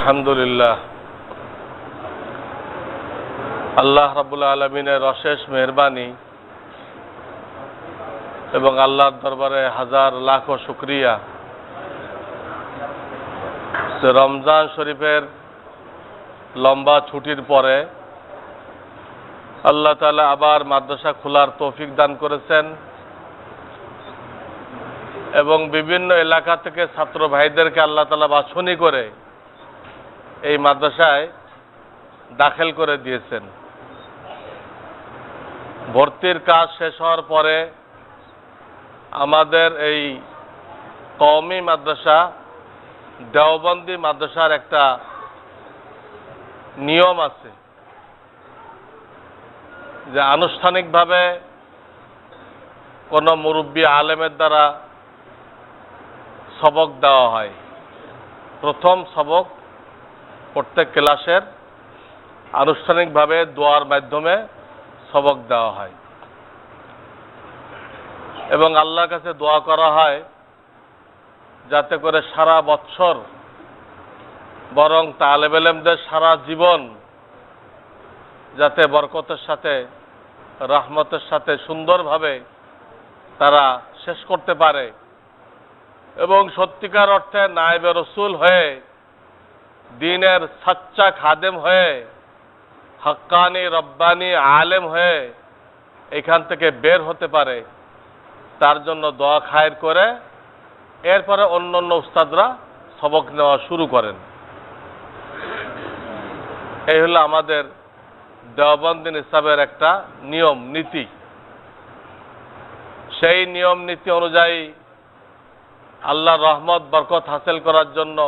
আলহামদুলিল্লাহ, আল্লাহ রাব্বুল আলামিনের অশেষ মেহেরবানি এবং আল্লাহর দরবারে হাজার লাখ শুকরিয়া যে রমজান শরীফের লম্বা ছুটির পরে আল্লাহ তাআলা আবার মাদ্রাসা খোলার তৌফিক দান করেছেন এবং বিভিন্ন এলাকা থেকে ছাত্র ভাইদেরকে আল্লাহ তাআলা বাছনি করে এই মাদ্রাসায় দাখিল করে দিয়েছেন। ভর্তির কাজ শেষ হওয়ার পরে আমাদের এই কওমি মাদ্রাসা দেওবন্দি মাদ্রাসার একটা নিয়ম আছে যে আনুষ্ঠানিকভাবে কোনো মুরব্বী আলেমের দ্বারা সবক দেওয়া হয়। প্রথম সবক প্রত্যেক ক্লাসের আনুষ্ঠানিকভাবে দোয়ার মাধ্যমে সবক দেওয়া হয় এবং আল্লাহর কাছে দোয়া করা হয় যাতে করে সারা বৎসর বরং তালেব ইলমদের সারা জীবন যাতে বরকতের সাথে রহমতের সাথে সুন্দরভাবে তারা শেষ করতে পারে এবং সত্যিকার অর্থে নায়েবে রসুল হয়ে দ্বীনের সাচ্চা খাদেম হয়ে হক্কানি রব্বানি আলেম হয়ে এখান থেকে বের হতে পারে তার জন্য দোয়া খায়ের করে এরপরে অন্য অন্য উস্তাদরা সবক নেওয়া শুরু করেন। এই হলো আমাদের দেওবন্দি নিসাবের একটা নিয়ম নীতি। সেই নিয়ম নীতি অনুযায়ী আল্লাহর রহমত বরকত হাসিল করার জন্য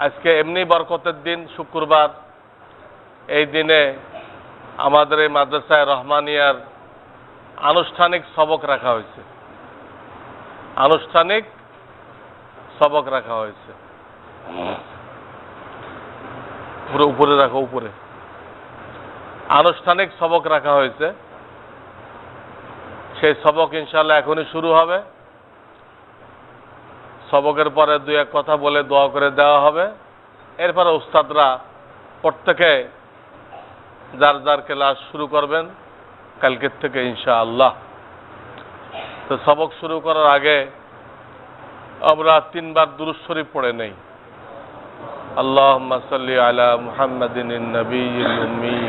আজকে এমনি বরকতের দিন শুক্রবার, এই দিনে আমাদের এই মাদ্রাসায় রহমানিয়ার আনুষ্ঠানিক সবক রাখা হয়েছে। আনুষ্ঠানিক সবক রাখা হয়েছে, উপরে রাখো, উপরে আনুষ্ঠানিক সবক রাখা হয়েছে। সেই সবক ইনশাআল্লাহ এখনই শুরু হবে। সবকের পরে দুই এক কথা বলে দোয়া করে দেওয়া হবে। এরপরে উস্তাদরা প্রত্যেকে যার যার ক্লাস শুরু করবেন কালকের থেকে ইনশাআল্লাহ। তো সবক শুরু করার আগে আমরা 3 বার দুরূদ শরীফ পড়ে নেই। আল্লাহুম্মা সাল্লি আলা মুহাম্মাদিন নবিয়্যিল উম্মি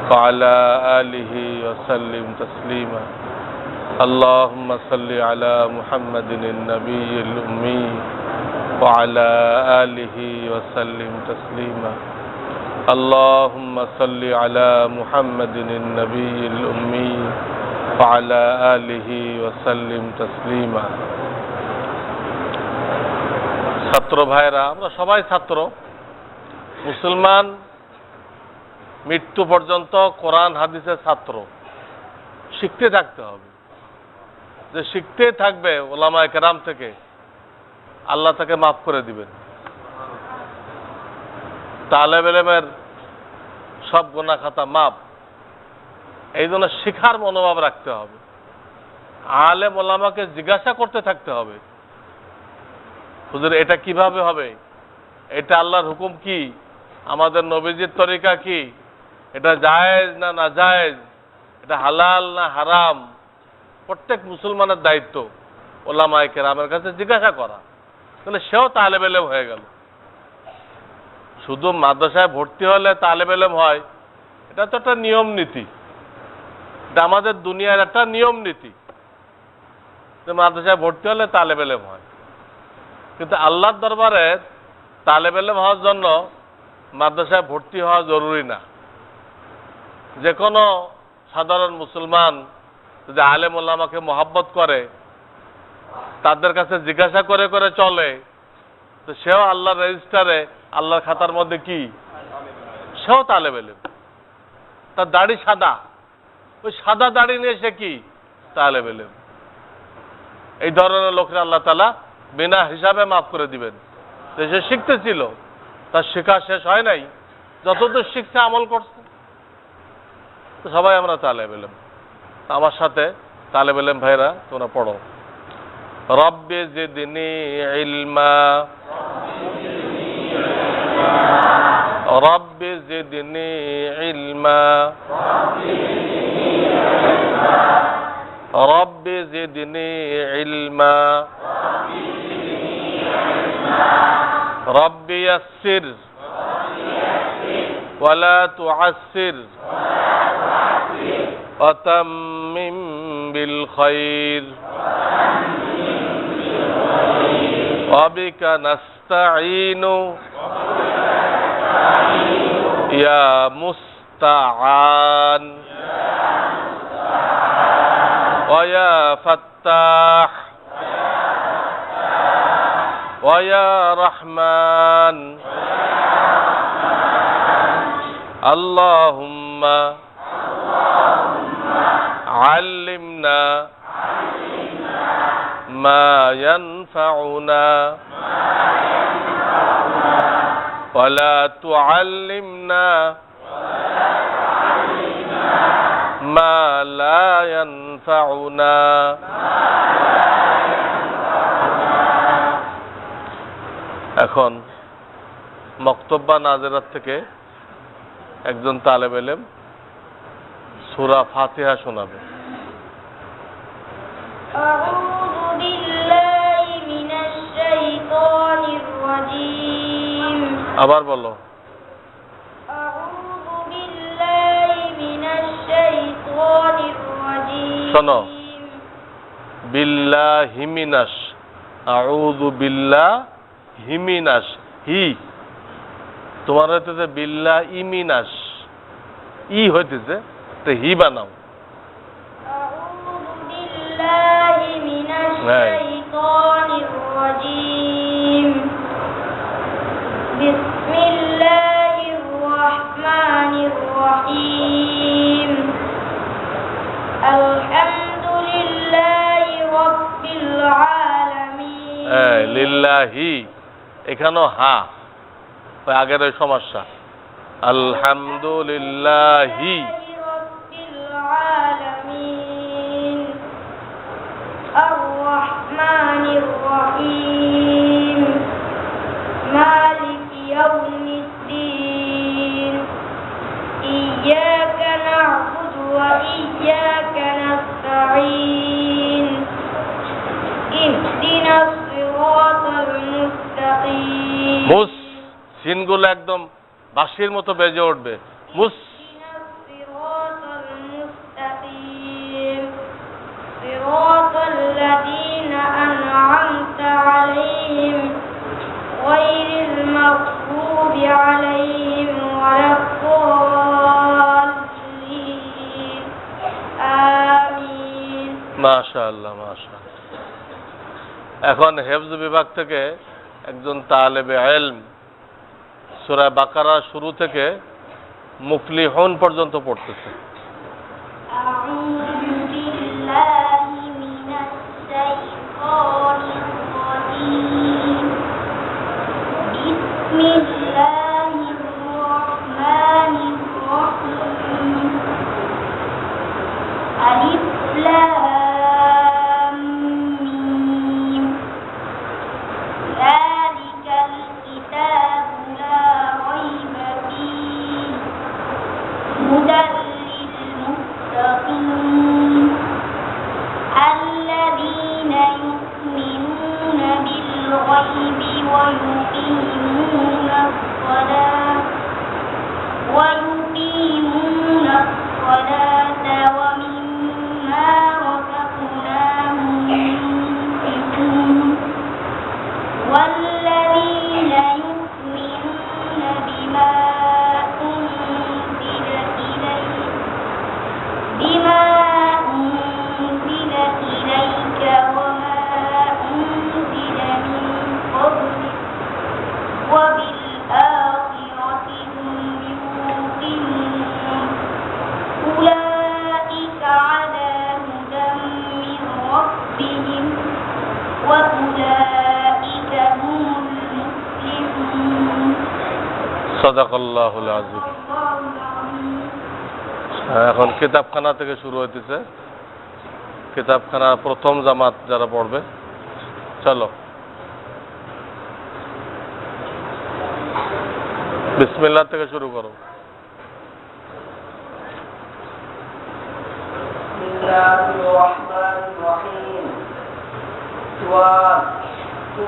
ওয়া আলা আলিহি ওয়া সাল্লিম তাসলিমা। আল্লাহুম্মা সাল্লি আলা মুহাম্মাদিন নবিয়্যিল উম্মি ওয়া আলা আলিহি ওয়া সাল্লিম তাসলিমা। আল্লাহুম্মা সাল্লি আলা মুহাম্মাদিন নবিয়্যিল উম্মি ওয়া আলা আলিহি ওয়া সাল্লিম তাসলিমা। ছাত্র ভাইরা, আমরা সবাই ছাত্র। মুসলমান মৃত্যু পর্যন্ত কোরআন হাদিসের ছাত্র। শিখতে থাকতে হবে। যে শিখতে থাকবে ওলামায়ে কেরাম থেকে, আল্লাহ তাকে মাফ করে দিবেন। তালেব ইলমের সব গুনাহ খাতা মাফ। এই জন্য শিখার মনোভাব রাখতে হবে। আলেম ওলামাকে জিজ্ঞাসা করতে থাকতে হবে, হুজুর এটা কিভাবে হবে, এটা আল্লাহর হুকুম কি, আমাদের নবীজির তরিকা কি, এটা জায়েজ না নাজায়েজ, এটা হালাল না হারাম। প্রত্যেক মুসলমানের দায়িত্ব ওলামায়ে কেরামের কাছে জিজ্ঞাসা করা। তাহলে সেও তালেব ইলম হয়ে গেল। শুধু মাদ্রাসায় ভর্তি হলে তালেব ইলম হয় এটা তো একটা নিয়ম নীতি। এটা আমাদের দুনিয়ার একটা নিয়ম নীতি যে মাদ্রাসায় ভর্তি হলে তালেব ইলম হয়। কিন্তু আল্লাহর দরবারে তালেব ইলম হওয়ার জন্য মাদ্রাসায় ভর্তি হওয়া জরুরি না। যে কোনো সাধারণ মুসলমান যদি আলেম ওলামাকে মহব্বত করে, তাদের কাছে জিজ্ঞাসা করে করে চলে, তো সেও আল্লাহর রেজিস্টারে, আল্লাহর খাতার মধ্যে কি, সেও তালেব ইলম। তার দাড়ি সাদা, ওই সাদা দাড়ি নিয়ে সে কি তালেব ইলম। এই ধরনের লোকরা আল্লাহ তাআলা বিনা হিসাবে মাফ করে দিবেন। সে শিখতেছিল, তার শেখা শেষ হয় নাই, যতদূর শিখছে আমল করছে। তো সবাই আমরা তালেব ইলম। আমার সাথে তালেব ইলম ভাইরা তোমরা পড়ো। রব্বি জিদনি ইলমা رب زدني علما رب زدني علما رب يسر ولا تعسر وتمم بالخير وبك نستعين يا مستعان ويا فتاح ويا رحمن اللهم علمنا ما ينفعنا ولا تعلمنا ما لا ينفعنا এখন মক্তব্বা নাজেরাত থেকে একজন তালেব ইলম সূরা ফাতিহা শোনাবে। আউযু বিল্লাহি মিনাশ শাইতানির রাজীম। আবার বলো। আউযু বিল্লাহি মিনাশ শাইতানির রাজীম। শোনো, বিল্লাহি মিনাশ, আউযু বিল্লাহি মিনাশ, হি তোমার হইতেছে বিল্লাহি মিনাশ, ই হইতেছে তো হি বানাও। আউযু বিল্লাহি মিনাশ শাইতানির রাজীম। বিসমিল্লাহির রাহমানির রহিম। আলহামদুলিল্লাহি রাব্বিল আলামিন। লিল্লাহি, এখানেও হা, ওই আগের ওই সমস্যা। আলহামদুলিল্লাহি রাব্বিল আলামিন। আর-রাহমানির রহিম। মালিকি ইয়াউমিদ্দিন। ইয়্যাকা না'বুদু ওয়া ইয়্যাকা নাস্তাঈন। ইহদিনাস সিরাতাল মুস্তাকিম। মুস, সিনগুলো একদম বাঁশির মতো বেজে উঠবে। মুস, সিরাতাল মুস্তাকিম। সিরাতাল লাযীনা আন'আমতা আলাইহিম গায়রিল মাগদুবি আলাইহিম ওয়ালাদ-দাল্লিন। আমিন। মাশাআল্লাহ মাশাআল্লাহ। এখন হেফজ বিভাগ থেকে একজন তালেবে ইলম সূরা বাকারা শুরু থেকে মুফলিহুন পর্যন্ত পড়তেছে। আউযু বিল্লাহি মিনাশ শাইতানির রাজীম। বিসমিল্লাহির রাহমানির রহিম। আলিফ লাম মিম। যালিকাল কিতাবু লা রাইবা ফীহি হুদাল লিল মুত্তাকিন আল্লাযীনা ইউমিনুনা বিল গায়বি ওয়া yuqimunas salata wa mimma razaqnahum yunfiqun والذين يؤمنون بما أنزل إليك وما أنزل من قبلك وبالآخرة هم يوقنون أولئك على هدى من ربهم وأولئك هم المفلحون সাদাকাল্লাহুল আযীম। এখন কিতাবখানা থেকে শুরু হইতেছে। কিতাবখানা প্রথম জামাত যারা পড়বে, চলো। বিসমিল্লাহ থেকে শুরু করো।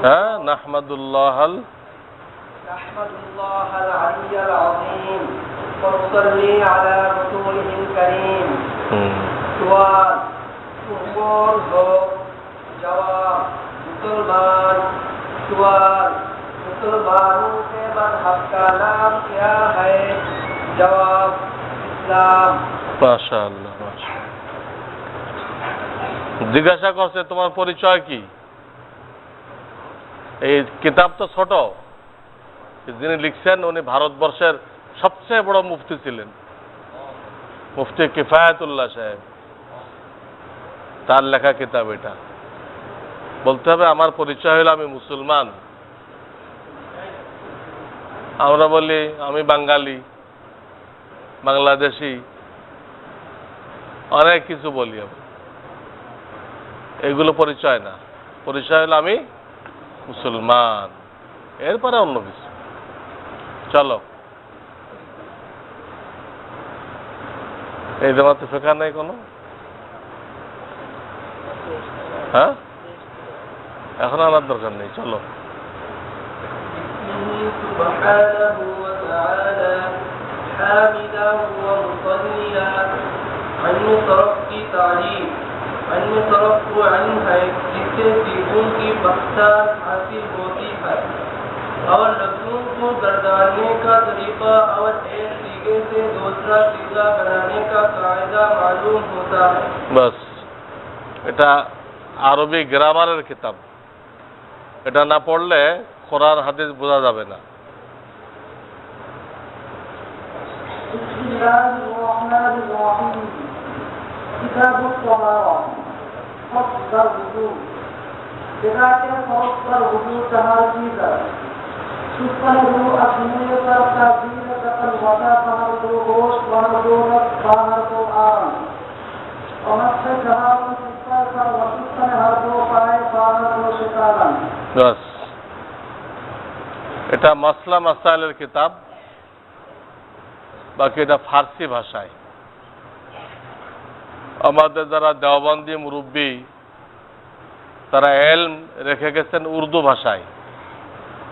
হ্যাঁ, নাহমাদুল্লাহাল আলিয়্যাল আযীম ওয়া নুসাল্লি আলা রাসূলিহিল কারীম। সুয়াল কবুল হো জবাব মুসলমান। सुवाल मुसलमानों के मज़हब का नाम क्या है? जवाब इस्लाम। মাশাআল্লাহ, মাশাআল্লাহ। জিজ্ঞাসা করছে তোমার পরিচয় কি? এই কিতাব তো ছোট, যিনি লিখছেন উনি ভারতবর্ষের সবচেয়ে বড় মুফতি ছিলেন, মুফতি কিফায়াতুল্লাহ সাহেব। তার লেখা কিতাব এটা। বলতে হবে আমার পরিচয় হলো আমি মুসলমান। আমরা বলি আমি বাঙালি, বাংলাদেশি, অনেক কিছু বলি। এগুলো পরিচয় না। পরিচয় হলো আমি মুসলমান, এরপরে অন্য কিছু। চলো, এই জামাতে ফেকা নেই কোনো? হ্যাঁ, এখন আনার দরকার নেই। চলো। সুবহানাহু ওয়া তাআলা হামিদা ওয়া মুসাল্লিয়া अन्य तरफ की तारीफ अन्य तरफ को अन है जिससे चीजों की पहचान हासिल होती है और लफ्जों को गर्दाने का तरीका और एक सीगे से दूसरा सीगा बनाने का कायदा मालूम होता है। बस, এটা আরবি গ্রামারের কিতাব। এটা না পড়লে কোরআন হাদিস বোঝা যাবে না। किताब الطهارة فصل الوضوء जगह के फौज वुजू तहार की कर सुपन अपने पर ताबीर कतल वदा बाहर दो होश बाहर दो रत बाहर दो आम और से जहां ऊपर का वसुतन हर दो पाए बाहर दो शिकालन। बस, এটা মাসলা মাসাইলের কিতাব। বাকি এটা ফার্সি ভাষায়। আমাদের যারা দেওবন্দি মুরব্বী তারা এলম রেখে গেছেন উর্দু ভাষায়।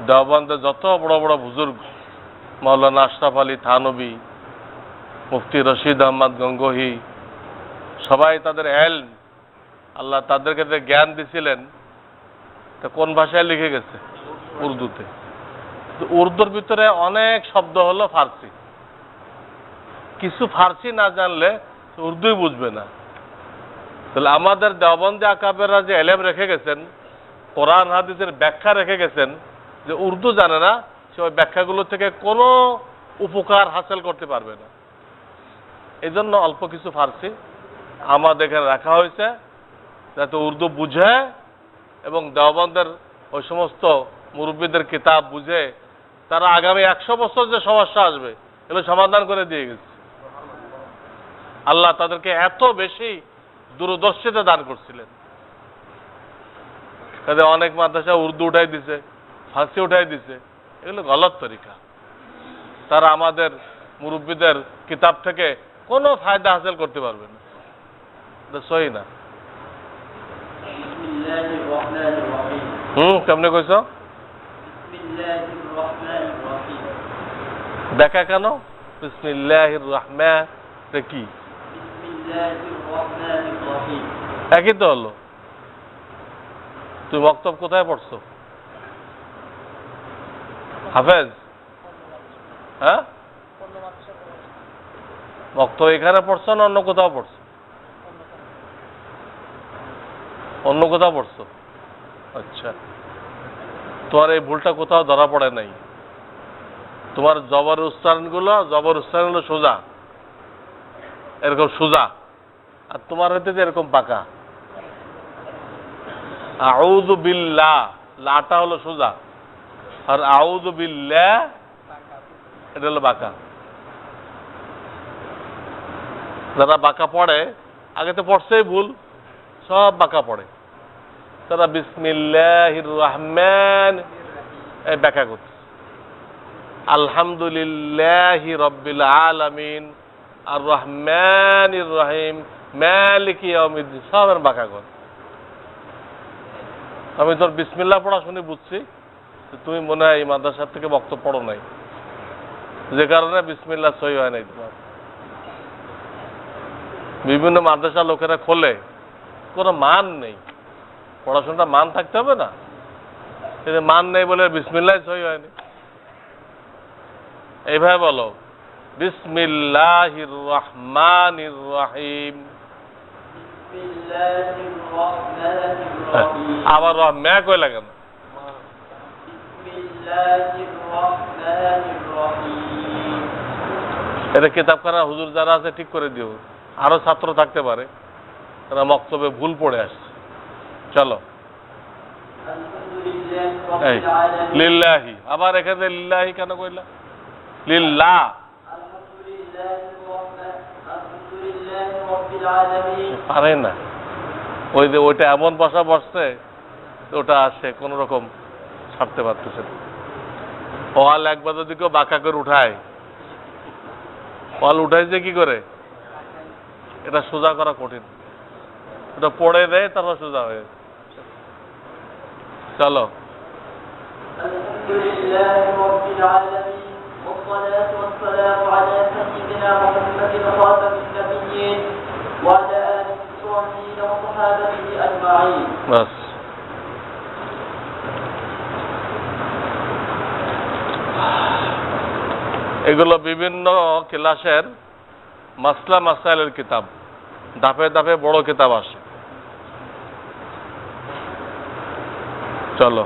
দেওবন্দে যত বড় বড় বুজুর্গ, মাওলানা আশরাফ আলী থানবী, মুফতি রশিদ আহমদ গঙ্গোহী, সবাই তাদের এলম, আল্লাহ তাদেরকে যে জ্ঞান দিছিলেন তা কোন ভাষায় লিখে গেছে? উর্দুতে। উর্দুর ভিতরে অনেক শব্দ হলো ফার্সি। কিছু ফার্সি না জানলে উর্দুই বুঝবে না। তাহলে আমাদের দেওবন্দি আকাবেররা যে এলেম রেখে গেছেন, কোরআন হাদিসের ব্যাখ্যা রেখে গেছেন, যে উর্দু জানে না সে ওই ব্যাখ্যাগুলো থেকে কোনো উপকার হাসিল করতে পারবে না। এই জন্য অল্প কিছু ফার্সি আমাদের এখানে রাখা হয়েছে, যাতে উর্দু বুঝে এবং দেওবন্দের ওই সমস্ত মুরব্বীদের কিতাব বুঝে তারা আগামী 100 বছর যে সমস্যা আসবে এগুলো সমাধান করে দিয়ে গেছে। আল্লাহ তাদেরকে এত বেশি দূরদর্শিতা দান করছিলেন। তাদের অনেক মাদ্রাসা উর্দু উঠাই দিছে, ফার্সি উঠাই দিছে, এগুলো গলত তরিকা। তারা আমাদের মুরব্বীদের কিতাব থেকে কোনো ফায়দা হাসিল করতে পারবে না, সহি না। কেমনে কইছ? দেখা কেন? বিসমিল্লাহির রহমান কি একই তো হলো। তুমি বক্তব্য কোথায় পড়ছো? হাফেজ? হ্যাঁ, বক্তব্য এখানে পড়ছো না অন্য কোথাও পড়ছো? অন্য কোথাও পড়ছো? আচ্ছা, তোমার এই ভুলটা কোথাও ধরা পড়ে নাই। তোমার জবর উচ্চারণগুলো সোজা, এরকম সোজা, আর তোমার হইতে এরকম পাকা। আউযু বিল্লাহ, লাটা হলো সোজা, আর আউযু বিল্লাহ এটা হলো বাঁকা। যারা বাঁকা পড়ে, আগে তো পড়ছেই ভুল, সব বাঁকা পড়ে। তারা বিসমিল্লাহির রহমান এই ব্যাখ্যা করছে। আলহামদুলিল্লাহি রাব্বিল আলামিন আর রহমানির রহিম মালিকি ইয়াউমিদ্দিন সবের বাঁকা কর। আমি তোর বিসমিল্লাহ পড়া শুনে বুঝছি তুমি মনে হয় এই মাদ্রাসার থেকে বক্তব্য পড়ো নাই, যে কারণে বিসমিল্লাহ সহি হয় নাই তোমার। বিভিন্ন মাদ্রাসা লোকেরা খোলে, কোনো মান নেই, পড়াশোনাটা মান থাকতে হবে না, মান নেই বলে বিসমিল্লাহ সহি হয়নি। এইভাবে বলো বিসমিল্লাহির রহমানির রহিম। আবার রহমা কই লাগে না? এটা কিতাবখানা হুজুর যারা আছে ঠিক করে দিও, আরো ছাত্র থাকতে পারে তারা মক্তবে ভুল পড়ে আসছে। চলো এই লিল্লাহি, আবার এখানে লিল্লাহি কেন কইলা? লিল্লাহ পারে না, ওই যে ওইটা এমন বসা বসছে ওটা আসে কোন রকম ছাড়তে পারতেছে না। ওয়াল একবার যদি কেউ বাঁকা করে উঠায়, ওয়াল উঠাই যে কি করে, এটা সোজা করা কঠিন, এটা পড়ে দেয় তারপর সোজা হয়ে। চলো والصلاة والسلام على سيدنا محمد خاتم النبيين وعلى آله الصالحين وصحابته أجمعين. بس এগুলো বিভিন্ন ক্লাসের মাসলা মাসাইলের কিতাব, ধাপে ধাপে বড় কিতাব আসে। চলো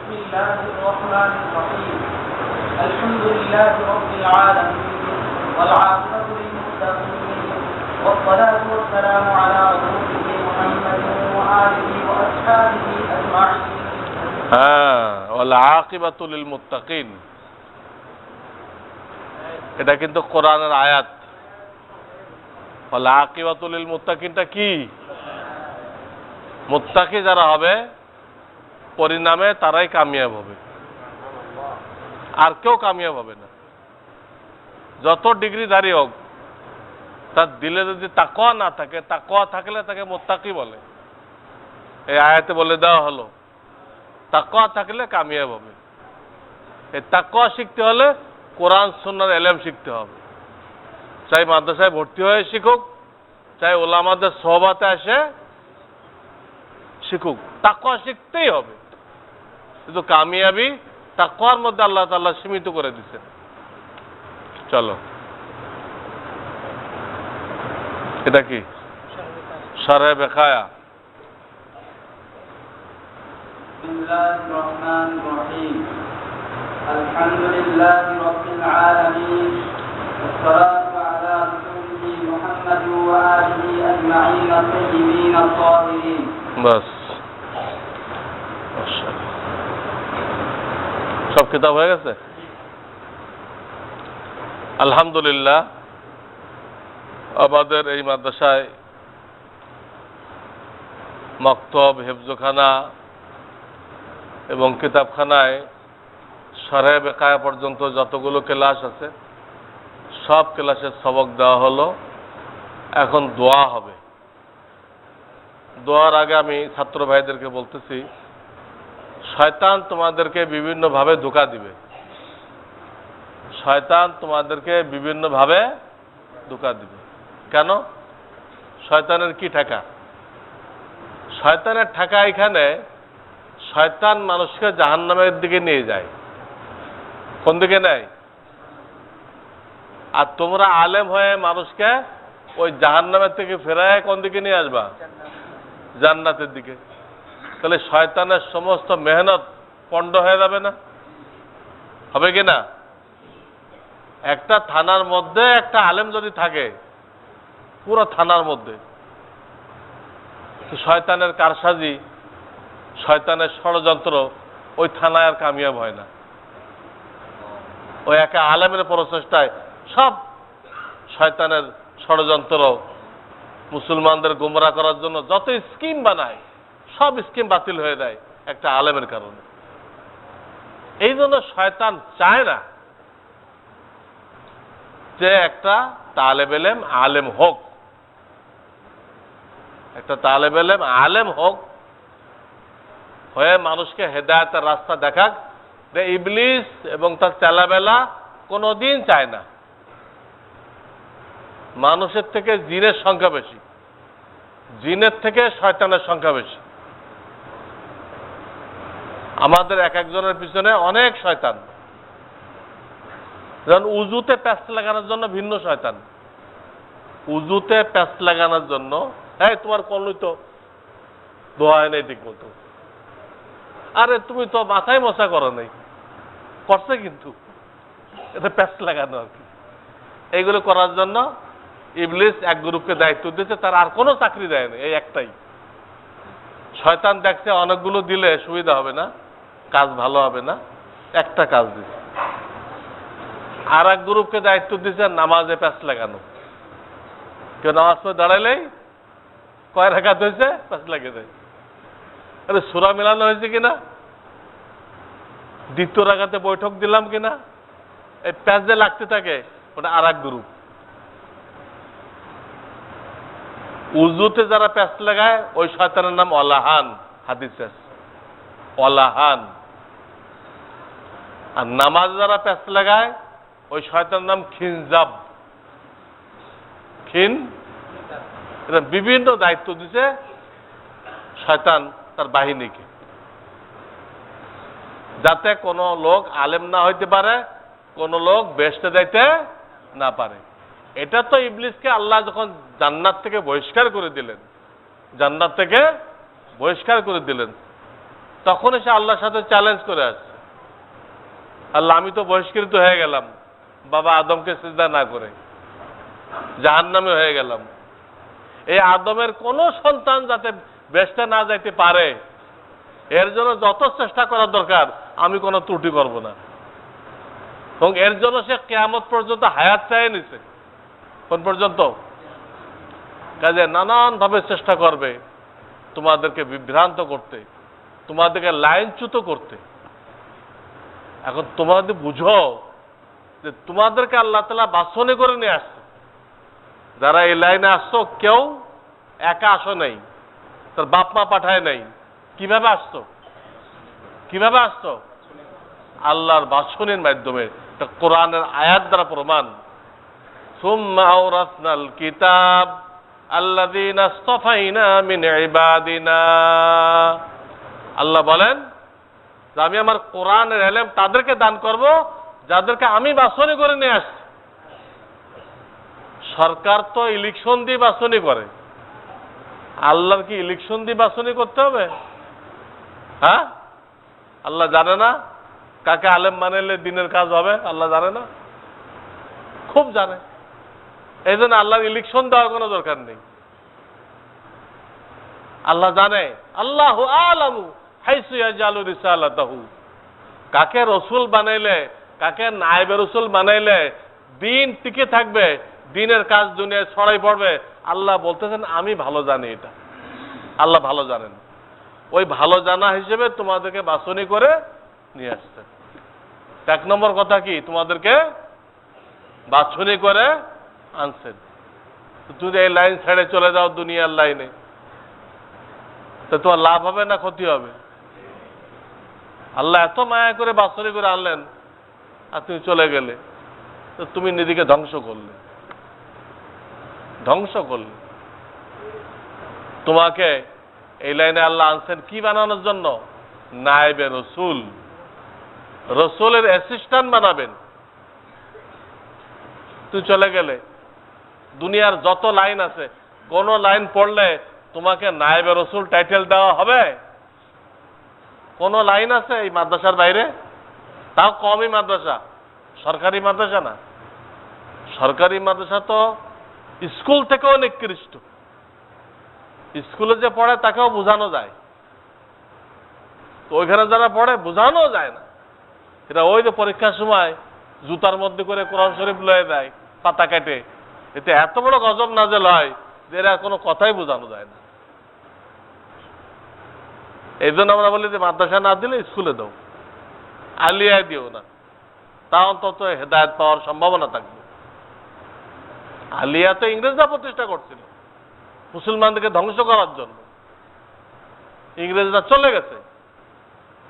بسم الله الرحمن الرحيم. الحمد لله رب العالمين والعاقبة للمتقين والصلاة والسلام على رسوله محمد وآله وأصحابه أجمعين. والعاقبة للمتقين, এটা কিন্তু কোরআনের আয়াত। والعاقبة للمتقينটা কি? মুত্তাকি যারা হবে পরিণামে তারাই কামিয়াব হবে, আর কেউ কামিয়াব হবে না। যত ডিগ্রিধারী হোক, তার দিলে যদি তাকওয়া না থাকে, তাকওয়া থাকলে তাকে মুত্তাকি বলে। এই আয়াতে বলে দেওয়া হলো তাকওয়া থাকলে কামিয়াব হবে। এই তাকওয়া শিখতে হলে কোরআন সুন্নাহর ইলম শিখতে হবে। চাই মাদ্রাসায় ভর্তি হয়ে শিখুক, চাই ওলামাদের সোহবাতে আসে শিখুক, তাকওয়া শিখতেই হবে। কিন্তু কামিয়াবি তাকওয়ার মধ্যে আল্লাহ তাআলা সীমিত করে দিচ্ছেন। চলো এটা কি? শারহে বেখায়া। বিসমিল্লাহির রহমানির রহিম। আলহামদুলিল্লাহি রাব্বিল আলামিন والصلاة على رسوله محمد وآله أجمعين الطيبين الطاهرين. বাস সব কিতাব হয়ে গেছে। আলহামদুলিল্লাহ, আমাদের এই মাদ্রাসায় মক্তব, হেফজখানা এবং কিতাবখানায় শারহে বেকায়া পর্যন্ত যতগুলো ক্লাস আছে সব ক্লাসের সবক দেওয়া হলো। এখন দোয়া হবে। দোয়ার আগে আমি ছাত্র ভাইদেরকে বলতেছি, শয়তান তোমাদেরকে বিভিন্নভাবে ধোঁকা দিবে। শয়তান তোমাদেরকে বিভিন্নভাবে ধোঁকা দিবে। কেন? শয়তানের কি ঠেকা? শয়তানের ঠেকা এখানে, শয়তান মানুষকে জাহান্নামের দিকে নিয়ে যায়। কোন দিকে নেয়? আর তোমরা আলেম হয়ে মানুষকে ওই জাহান্নামের থেকে ফেরায় কোন দিকে নিয়ে আসবা? জান্নাতের দিকে। তাহলে শয়তানের সমস্ত মেহনত পণ্ড হয়ে যাবে না? হবে কি না? একটা থানার মধ্যে একটা আলেম যদি থাকে, পুরো থানার মধ্যে শয়তানের কারসাজি, শয়তানের ষড়যন্ত্র ওই থানায় আর কামিয়াব হয় না। ওই একা আলেমের প্রচেষ্টায় সব শয়তানের ষড়যন্ত্র, মুসলমানদের গোমরা করার জন্য যত স্কিম বানায় সব স্কিম বাতিল হয়ে যায় একটা আলেমের কারণে। এই জন্য শয়তান চায় না যে একটা তালেব ইলম আলেম হোক, একটা তালেব ইলম আলেম হোক, হয়ে মানুষকে হেদায়েতের রাস্তা দেখাক। যে ইবলিস এবং তার চেলাবেলা কোনোদিন চায় না। মানুষের থেকে জিনের সংখ্যা বেশি, জিনের থেকে শয়তানের সংখ্যা বেশি। আমাদের এক একজনের পিছনে অনেক শয়তান। যেমন উজুতে প্যাঁচ লাগানোর জন্য ভিন্ন শয়তান, উজুতে প্যাঁচ লাগানোর জন্য, হ্যাঁ তোমার কলই তো ধোয়া নেই ঠিক মতো, আরে তুমি তো মাথায় মশা করো নাই, করছে কিন্তু এটা প্যাঁচ লাগানো আর কি। এইগুলো করার জন্য ইবলিস এক গ্রুপকে দায়িত্ব দিয়েছে, তার আর কোনো চাকরি দেয়নি, এই একটাই। শয়তান দেখছে অনেকগুলো দিলে সুবিধা হবে না, কাজ ভালো হবে না, একটা কাজ দিচ্ছে। আর এক গ্রুপকে দায়িত্ব দিচ্ছে নামাজে প্যাঁচ লাগানো। কেউ নামাজ পড়ে দাঁড়াইলেই কয় রাকাত হয়েছে প্যাঁচ লাগিয়ে দেয়। আরে সূরা মিলানো হয়েছে কিনা, দ্বিতীয় রাকাতে বৈঠক দিলাম কিনা, এই প্যাঁচ যে লাগতে থাকে, ওটা আর এক গ্রুপ। উজুতে যারা প্যাঁচ লাগায় ওই শয়তানের নাম অলাহান, হাদিসে আছে অলাহান। আর নামাজ যারা প্যাঁচ লাগায় ওই শয়তানের নাম খিনজাব, খিন। এটা বিভিন্ন দায়িত্ব দিছে শয়তান তার বাহিনীকে, যাতে কোনো লোক আলেম না হইতে পারে, কোন লোক বেহেশতে যাইতে না পারে। এটা তো ইবলিসকে আল্লাহ যখন জান্নাত থেকে বহিষ্কার করে দিলেন, জান্নাত থেকে বহিষ্কার করে দিলেন, তখন এসে আল্লাহর সাথে চ্যালেঞ্জ করে আসছে, আল্লাহ আমি তো বহিষ্কৃত হয়ে গেলাম বাবা আদমকে সিজদা না করে, জাহান্নামে হয়ে গেলাম। এই আদমের কোন সন্তান যাতে বেহেশতে না যাইতে পারে, এর জন্য যত চেষ্টা করা দরকার আমি কোনো ত্রুটি করব না। এবং এর জন্য সে কিয়ামত পর্যন্ত হায়াত চাই নিছে। কোন পর্যন্ত? কাজে নানানভাবে চেষ্টা করবে তোমাদেরকে বিভ্রান্ত করতে, তোমাদেরকে লাইনচ্যুত করতে। এখন তোমাদের বুঝো যে তোমাদেরকে আল্লাহ তাআলা বাছনি করে নিয়ে আসছে। যারা এই লাইনে আসছো কেউ একা আসো নাই, তার বাপ মা পাঠায় নাই। কিভাবে আসছো? কিভাবে আসছো? আল্লাহর বাছনির মাধ্যমে। এটা কোরআনের আয়াত দ্বারা প্রমাণ। সুম্মা আওরাসনাল কিতাব আল্লাযীনা ইসতাফাইনা মিন ইবাদিনা। আল্লাহ বলেন যে আমি আমার কোরআনের ইলম তাদেরকে দান করব যাদেরকে আমি বাছনি করে নিয়ে আসছি। সরকার তো ইলেকশন দিয়ে বাছনি করে, আল্লাহর কি ইলেকশন দিয়ে বাছনি করতে হবে? হ্যাঁ, আল্লাহ জানে না কাকে আলেম বানাইলে দিনের কাজ হবে? আল্লাহ জানে না? খুব জানে। এই জন্য আল্লাহর ইলেকশন দেওয়ার কোনো দরকার নেই। আল্লাহ জানে, আল্লাহু আ'লামু হাইসু ইয়াজআলু রিসালাতাহু। কাকে রসুল বানাইলে, কাকে নায়েবে রসুল বানাইলে দিন টিকে থাকবে, দিনের কাজ দুনিয়ায় ছড়াই পড়বে, আল্লাহ বলতেছেন আমি ভালো জানি। এটা আল্লাহ ভালো জানেন। ওই ভালো জানা হিসেবে তোমাদেরকে বাছনি করে নিয়ে আসছেন। এক নম্বর কথা কি, তোমাদেরকে বাছনি করে আনছেন। তুমি এই লাইন ছেড়ে চলে যাও দুনিয়ার লাইনে, তো তোমার লাভ হবে না ক্ষতি হবে? আল্লাহ এত মায়া করে বাছনি করে আনলেন, আর তুমি চলে গেলে তো তুমি নিজেকে ধ্বংস করলে, ধ্বংস করলে। তোমাকে এই লাইনে আল্লাহ আনছেন কি বানানোর জন্য? নায়েবে রসুল, রসুলের অ্যাসিস্ট্যান্ট বানাবেন। তুই চলে গেলে দুনিয়ার যত লাইন আছে, কোন লাইন পড়লে তোমাকে নায়েবে রসুল টাইটেল দেওয়া হবে? কোন লাইন আছে এই মাদ্রাসার বাইরে? তাও কমই মাদ্রাসা, সরকারি মাদ্রাসা না। সরকারি মাদ্রাসা তো স্কুল থেকেও নিকৃষ্ট। স্কুলে যে পড়ে তাকেও বোঝানো যায়, তো ওইখানে যারা পড়ে বোঝানো যায় না। এটা ওই যে পরীক্ষার সময় জুতার মধ্যে করে কোরআন শরীফ লয়ে দেয় পাতা কেটে, এতে এত বড় গজব নাজেল হয় যে এরা কোনো কথাই বোঝানো যায় না। এই জন্য আমরা বলি যে মাদ্রাসা না দিলে স্কুলে দাও, আলিয়ায় দিও না, তা অন্তত হেদায়েত পাওয়ার সম্ভাবনা থাকবে। আলিয়া তো ইংরেজরা প্রতিষ্ঠা করছিল মুসলমানদেরকে ধ্বংস করার জন্য। ইংরেজরা চলে গেছে,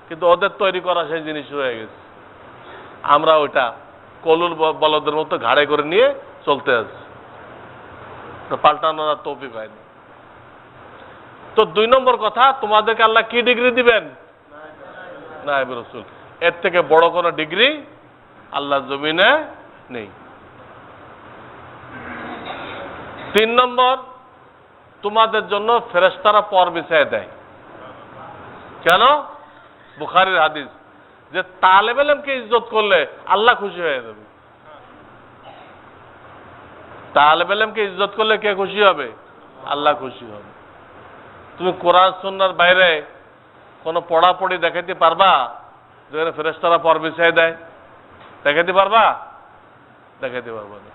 কিন্তু ওদের তৈরি করা সেই জিনিস রয়ে গেছে। আমরা ওইটা কলুর বলদের মতো ঘাড়ে করে নিয়ে চলতে আছি, পাল্টানোর আর তৌফিক হয়নি। তো 2 নম্বর কথা, তোমাদেরকে আল্লাহ কি ডিগ্রি দিবেন? নায়েব রাসূল। এর থেকে বড় কোনো ডিগ্রি আল্লাহ জমিনে নেই। 3 নম্বর, তোমাদের জন্য ফেরেশতারা পর বিছায় দেয়। কেন? বুখারীর হাদিস যে তালেব ইলমকে ইজ্জত করলে আল্লাহ খুশি হয়ে যাবে। তালেব ইলমকে ইজ্জত করলে কে খুশি হবে? আল্লাহ খুশি হবে। তুমি কোরআন সুন্নাহর বাইরে কোনো পড়াপড়ি দেখাইতে পারবা যেখানে ফেরেশতারা পর বিছায় দেয়? দেখাইতে পারবা? দেখাইতে পারবা না।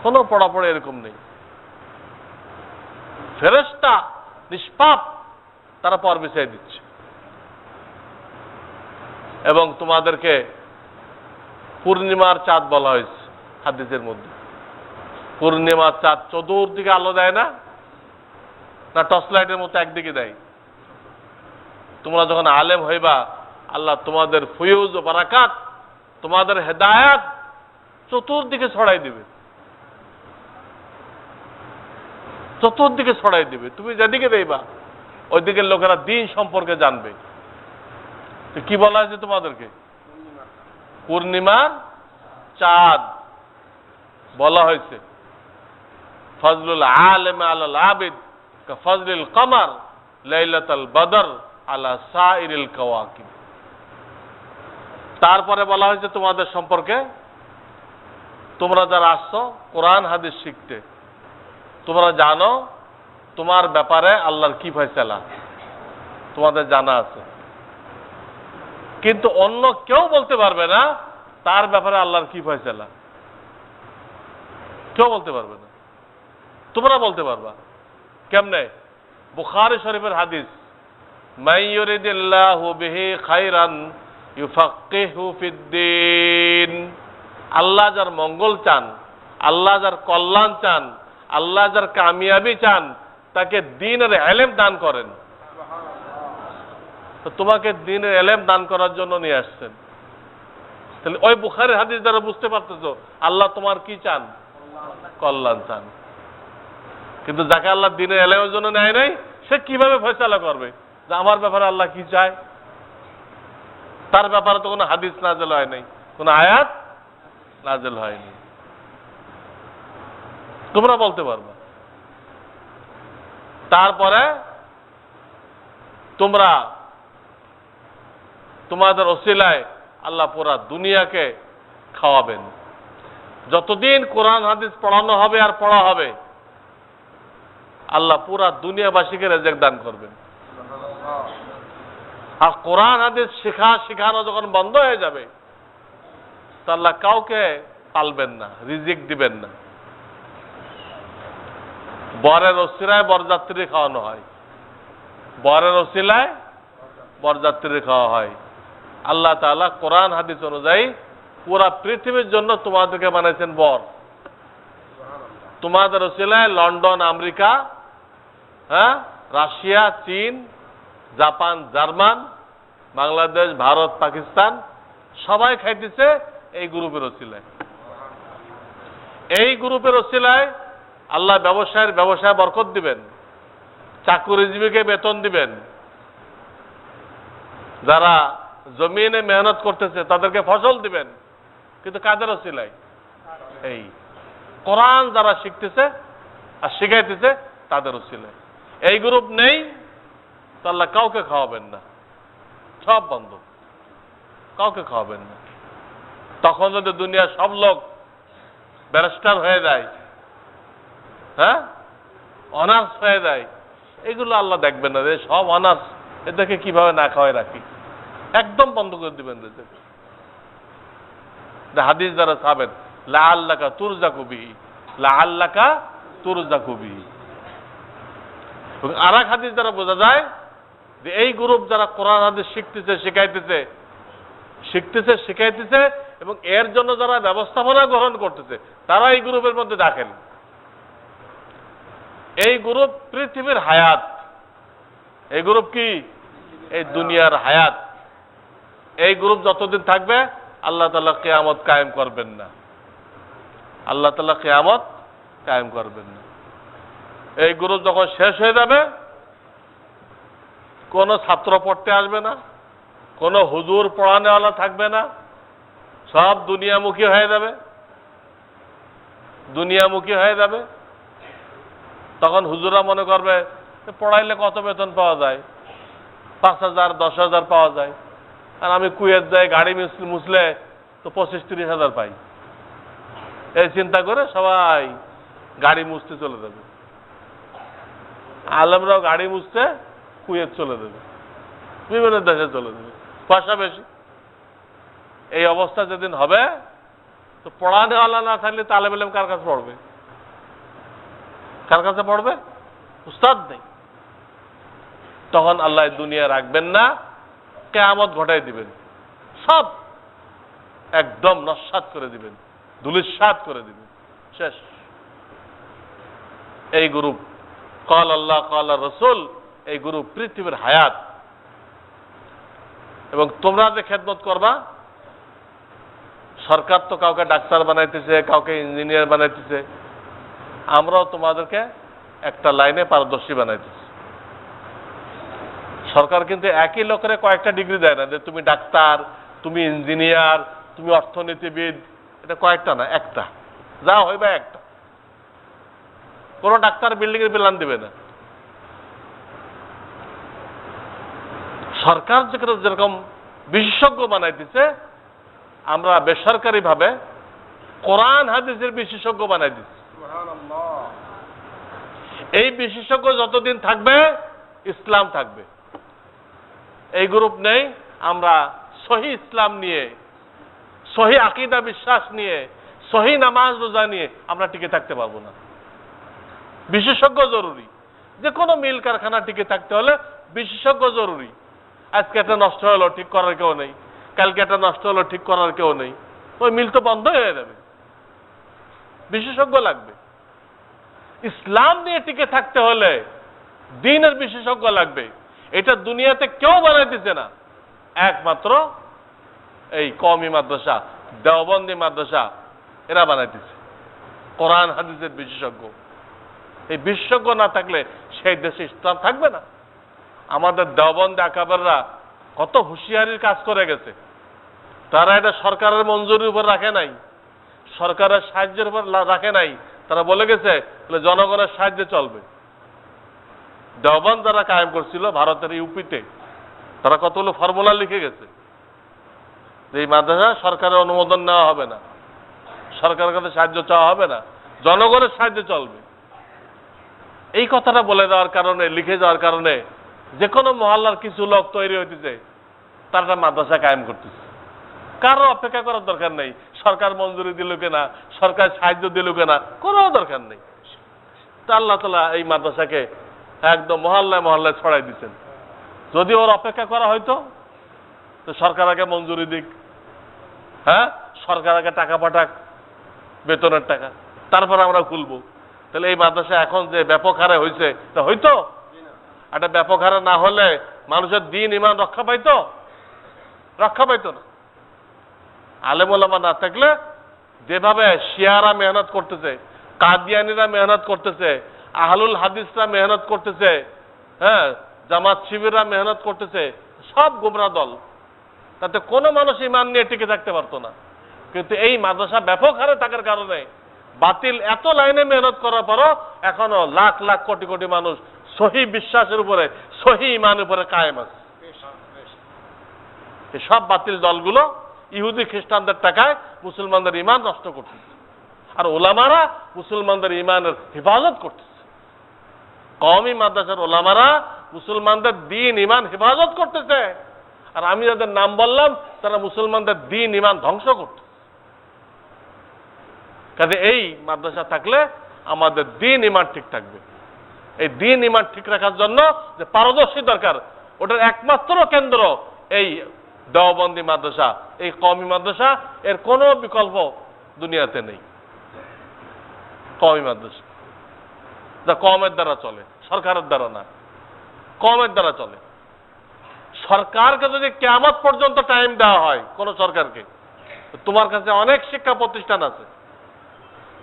কোনো পড়াপড়ি এরকম নেই। ফেরেশতা নিষ্পাপ, তারা পর বিছায় দিচ্ছে। এবং তোমাদেরকে পূর্ণিমার চাঁদ বলা হয়েছে হাদিসের মধ্যে। পূর্ণিমার চাঁদ চতুর্দিকে আলো দেয় না? না টর্চ লাইটের মতো একদিকে দেয়? তোমরা যখন আলেম হইবা, আল্লাহ তোমাদের ফয়ুজ ও বারাকাত, তোমাদের হেদায়াত চতুর্দিকে ছড়াই দিবে, চতুর্দিকে ছড়াই দিবে। তুমি যেদিকে দেইবা ওই দিকের লোকেরা দিন সম্পর্কে জানবে। কি বলা হয়েছে তোমাদেরকে? পূর্ণিমার চাঁদ বলা হয়েছে। ফজলুল আলেম আলাল আবিদ কা ফজলিল কমার লাইলাতুল বদর আলা সাইরিল কাওয়াকিব। তারপরে বলা হয়েছে তোমাদের সম্পর্কে, তোমরা যারা আসছো কোরআন হাদিস শিখতে, তোমরা জানো তোমার ব্যাপারে আল্লাহর কি ফয়সালা তোমাদের জানা আছে, কিন্তু অন্য কেউ বলতে পারবে না তার ব্যাপারে আল্লাহর কি ফয়সালা। কেউ বলতে পারবে না, তোমরা বলতে পারবা। কেমনে? বুখারী শরীফের হাদিস, মান ইউরিদিল্লাহু বিহি খায়রান ইউফাক্কিহু ফিদ্দীন। আল্লাহ যার মঙ্গল চান, আল্লাহ যার কল্যাণ চান, আল্লাহ যার কামিয়াবি চান, তাকে দ্বীনের ইলম দান করেন। তো তোমাকে দ্বীনের ইলম দান করার জন্য নিয়ে আসছেন। তাহলে ওই বুখারীর হাদিস দ্বারা বুঝতে পারতেছো আল্লাহ তোমার কি চান? কল্যাণ চান। কিন্তু যাকে আল্লাহ দ্বীনের ইলমের জন্য নেয় নাই, সে কিভাবে ফয়সালা করবে যে আমার ব্যাপারে আল্লাহ কি চায়? তার ব্যাপারে তো কোনো হাদিস নাযিল হয় নাই, কোনো আয়াত নাযিল হয়নি। তোমরা বলতে পারবা। তারপরে তোমরা তোমাদের ওসিলায় আল্লাহ পুরা দুনিয়াকে খাওয়াবেন। যতদিন কোরআন হাদিস পড়ানো হবে আর পড়া হবে, আল্লাহ পুরা দুনিয়াবাসীকে রিজিক দান করবেন। আর কোরআন হাদিস শেখানো যখন বন্ধ হয়ে যাবে, তো আল্লাহ কাউকে পালবেন না, রিজিক দিবেন না। বরের ওসিলায় বরযাত্রী খাওয়ানো হয়, বরের ওসিলায় বরযাত্রী খাওয়া হয়। আল্লাহ তাআলা কোরআন হাদিস অনুযায়ী পুরা পৃথিবীর জন্য তোমাদেরকে বানাইছেন বর। তোমাদের ওসিলায় লন্ডন, আমেরিকা, রাশিয়া, চীন, জাপান, জার্মান, বাংলাদেশ, ভারত, পাকিস্তান সবাই খাইতেছে এই গ্রুপের ওসিলায়। এই গ্রুপের ওসিলায় আল্লাহ ব্যবসায় বরকত দিবেন, চাকরিজীবীকে বেতন দিবেন, যারা জমিনে মেহনত করতেছে তাদেরকে ফসল দিবেন। কিন্তু কাদের ওসিলায়? এই কোরআন যারা শিখতেছে আর শিখাইতেছে তাদের ওসিলায়। এই গ্রুপ নেই তো আল্লাহ কাউকে খাওয়াবেন না, সব বন্ধ, কাউকে খাওয়াবেন না। তখন যদি দুনিয়ার সব লোক ব্যারিস্টার হয়ে যায়, অনার্স হয়ে যায়, এগুলো আল্লাহ দেখবেন না। সব অনার্স, এদেরকে কিভাবে না খাওয়াই রাখি, একদম বন্ধ করে দিবেন। হাদিস দ্বারা সাবেত, লাআল্লাকা তুরজাকু বিহি, লাআল্লাকা তুরজাকু বিহি। আর এক হাদিস দ্বারা বোঝা যায় যে এই গ্রুপ যারা কোরআন হাদিস শিখতেছে, শিখাইতেছে, শিখতেছে, শিখাইতেছে, এবং এর জন্য যারা ব্যবস্থাপনা গ্রহণ করতেছে তারা এই গ্রুপের মধ্যে দাখিল। এই গ্রুপ পৃথিবীর হায়াত। এই গ্রুপ কি? এই দুনিয়ার হায়াত। এই গ্রুপ যতদিন থাকবে আল্লাহ তাআলা কিয়ামত কায়েম করবেন না। আল্লাহ তাআলা কিয়ামত কায়েম করবেন না। এই গ্রুপ যখন শেষ হয়ে যাবে, কোনো ছাত্র পড়তে আসবে না, কোনো হুজুর পড়ানেওয়ালা থাকবে না, সব দুনিয়ামুখী হয়ে যাবে। দুনিয়ামুখী হয়ে যাবে। তখন হুজুরা মনে করবে পড়াইলে কত বেতন পাওয়া যায়, 5,000 10,000 পাওয়া যায়, আর আমি কুয়েত যাই গাড়ি মুছলে তো 25-30 হাজার পাই। এই চিন্তা করে সবাই গাড়ি মুছতে চলে যাবে। আলেমরাও গাড়ি মুছতে কুয়েত চলে যাবে, বিভিন্ন দেশে চলে যাবে, পয়সা বেশি। এই অবস্থা যেদিন হবে, তো পড়ানেওয়ালা না থাকলে তালেব ইলম কার কাছে পড়বে? কার কাছে পড়বে? উস্তাদ নেই। তখন আল্লাহ দুনিয়া রাখবেন না, কিয়ামত ঘটাই দিবেন, সব একদম নস্যাৎ করে দিবেন, ধূলিসাৎ করে দিবেন, শেষ। এই গ্রুপ ক্বাল আল্লাহ ক্বাল রাসূল, এই গ্রুপ পৃথিবীর হায়াত। এবং তোমরা যে খেদমত করবা, সরকার তো কাউকে ডাক্তার বানাইতেছে, কাউকে ইঞ্জিনিয়ার বানাইতেছে, আমরাও তোমাদেরকে একটা লাইনে পারদর্শী বানাইতেছি। সরকার কিন্তু একই লোকের কয়েকটা ডিগ্রি দেয় না, যে তুমি ডাক্তার, তুমি ইঞ্জিনিয়ার, তুমি অর্থনীতিবিদ, এটা কয়েকটা না, একটা। যা হইবা একটা। কোন ডাক্তার বিল্ডিং এর প্ল্যান দিবে না। সরকার যেরকম বিশেষজ্ঞ বানাইতেছে, আমরা বেসরকারি ভাবে কোরআন হাদিসের বিশেষজ্ঞ বানাই দিচ্ছি। এই বিশেষজ্ঞ যতদিন থাকবে ইসলাম থাকবে। এই গ্রুপ নেই, আমরা সহি ইসলাম নিয়ে, সহি আকীদা বিশ্বাস নিয়ে, সহি নামাজ রোজা নিয়ে আমরা টিকে থাকতে পারবো না। বিশেষজ্ঞ জরুরি। যে কোনো মিল কারখানা টিকে থাকতে হলে বিশেষজ্ঞ জরুরি। আজকে এটা নষ্ট হলো, ঠিক করার কেউ নেই, কালকে এটা নষ্ট হলো, ঠিক করার কেউ নেই, ওই মিল তো বন্ধ হয়ে যাবে। বিশেষজ্ঞ লাগবে। ইসলাম নিয়ে টিকে থাকতে হলে দ্বীনের বিশেষজ্ঞ লাগবে। এটা দুনিয়াতে কেউ বানাইতেছে না, একমাত্র এই কওমি মাদ্রাসা, দেওবন্দি মাদ্রাসা, এরা বানাইতেছে কোরআন হাদিসের বিশেষজ্ঞ। এই বিশেষজ্ঞ না থাকলে সেই দেশে ইসলাম থাকবে না। আমাদের দেওবন্দি আকাবেররা কত হুঁশিয়ারির কাজ করে গেছে। তারা এটা সরকারের মঞ্জুরির উপর রাখে নাই, সরকারের সাহায্যের উপর রাখে নাই। তারা বলে গেছে জনগণের সাহায্যে চলবে। দেওবন্দ যারা কায়েম করছিল ভারতের ইউপিতে, তারা কতগুলো ফর্মুলা লিখে গেছে যে এই মাদ্রাসা সরকারের অনুমোদন নেওয়া হবে না, সরকারের কাছে সাহায্য চাওয়া হবে না, জনগণের সাহায্যে চলবে। এই কথাটা বলে দেওয়ার কারণে, লিখে যাওয়ার কারণে যে কোনো মহল্লার কিছু লোক তৈরি হইতেছে, তারা মাদ্রাসা কায়েম করতেছে। কারো অপেক্ষা করার দরকার নেই, সরকার মঞ্জুরি দিল কিনা, সরকার সাহায্য দিল কিনা, কোনো দরকার নেই। তা আল্লাহ তাআলা এই মাদ্রাসাকে একদম মহল্লায় মহল্লায় ছড়াই দিচ্ছেন। যদি ওর অপেক্ষা করা হয়তো, তো সরকার আগে মঞ্জুরি দিক, হ্যাঁ, সরকার আগে টাকা পাঠাক, বেতনের টাকা, তারপর আমরা খুলবো। তাহলে এই মাদ্রাসা এখন যে ব্যাপক হারে হয়েছে, তা হইতো? একটা ব্যাপক হারে না হলে মানুষের দ্বীন ঈমান রক্ষা পাইতো? রক্ষা পাইতো না। আলেম ওলামা না থাকলে যেভাবে শিয়ারা মেহনত করতেছে, কাদিয়ানিরা মেহনত করতেছে, আহলুল হাদিসরা মেহনত করতেছে, হ্যাঁ, জামাত শিবিররা মেহনত করতেছে, সব গোমরা দল, তাতে কোনো মানুষ ঈমান নিয়ে টিকে থাকতে পারতো না। কিন্তু এই মাদ্রাসা ব্যাপক হারে থাকার কারণে বাতিল এত লাইনে মেহনত করার পরও এখনো লাখ লাখ কোটি কোটি মানুষ সহি বিশ্বাসের উপরে, সহি ঈমানের উপরে কায়েম আছে। এই সব বাতিল দলগুলো ইহুদি খ্রিস্টানদের টাকায় মুসলমানদের ঈমান নষ্ট করতেছে, আর ওলামারা মুসলমানদের ঈমানের হেফাজত করতেছে। কওমি মাদ্রাসার ওলামারা মুসলমানদের দ্বীন ঈমান হেফাজত করতেছে, আর আমি যাদের নাম বললাম তারা মুসলমানদের দ্বীন ঈমান ধ্বংস করতেছে। কাজে এই মাদ্রাসা থাকলে আমাদের দ্বীন ঈমান ঠিক থাকবে। এই দ্বীন ঈমান ঠিক রাখার জন্য যে পারদর্শী দরকার, ওটার একমাত্র কেন্দ্র এই দেওবন্দি মাদ্রাসা, এই কওমি মাদ্রাসা, এর কোনো বিকল্প দুনিয়াতে নেই। কওমি মাদ্রাসা যা কওমের দ্বারা চলে, সরকারের দ্বারা না, কওমের দ্বারা চলে। সরকারকে যদি কিয়ামত পর্যন্ত টাইম দেওয়া হয়, কোন সরকারকে, তোমার কাছে অনেক শিক্ষা প্রতিষ্ঠান আছে,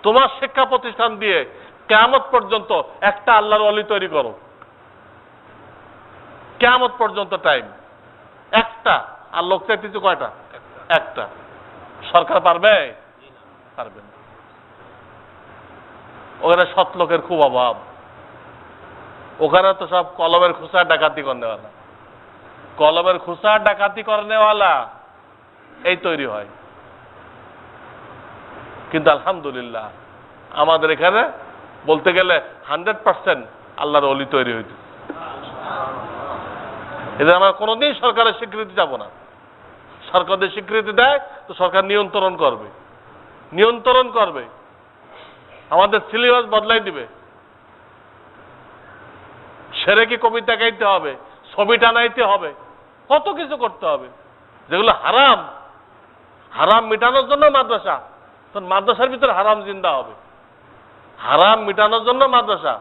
তোমার শিক্ষা প্রতিষ্ঠান দিয়ে কিয়ামত পর্যন্ত একটা আল্লাহর ওলি তৈরি করো, কিয়ামত পর্যন্ত টাইম একটা। আর লোক চাইতেছে কয়টা? একটা। সরকার পারবে? পারবে না। ওখানে সৎ লোকের খুব অভাব। ওখানে তো সব কলমের খুচা ডাকাতি করনেওয়ালা, কলমের খুচা ডাকাতি করনেওয়ালা এই তৈরি হয়। কিন্তু আলহামদুলিল্লাহ আমাদের এখানে বলতে গেলে 100% আল্লাহর ওলি তৈরি হইতে। এদের আমরা কোনোদিন সরকারের স্বীকৃতি যাব না। সরকারের স্বীকৃতি দেয় তো সরকার নিয়ন্ত্রণ করবে, নিয়ন্ত্রণ করবে, আমাদের সিলেবাস বদলাই দিবে। সেরেকি কবিতা গাইতে হবে, ছবি টানাইতে হবে, কত কিছু করতে হবে যেগুলো হারাম। হারাম মিটানোর জন্য মাদ্রাসা, তখন মাদ্রাসার ভিতরে হারাম জিন্দা হবে। হারাম মিটানোর জন্য মাদ্রাসা,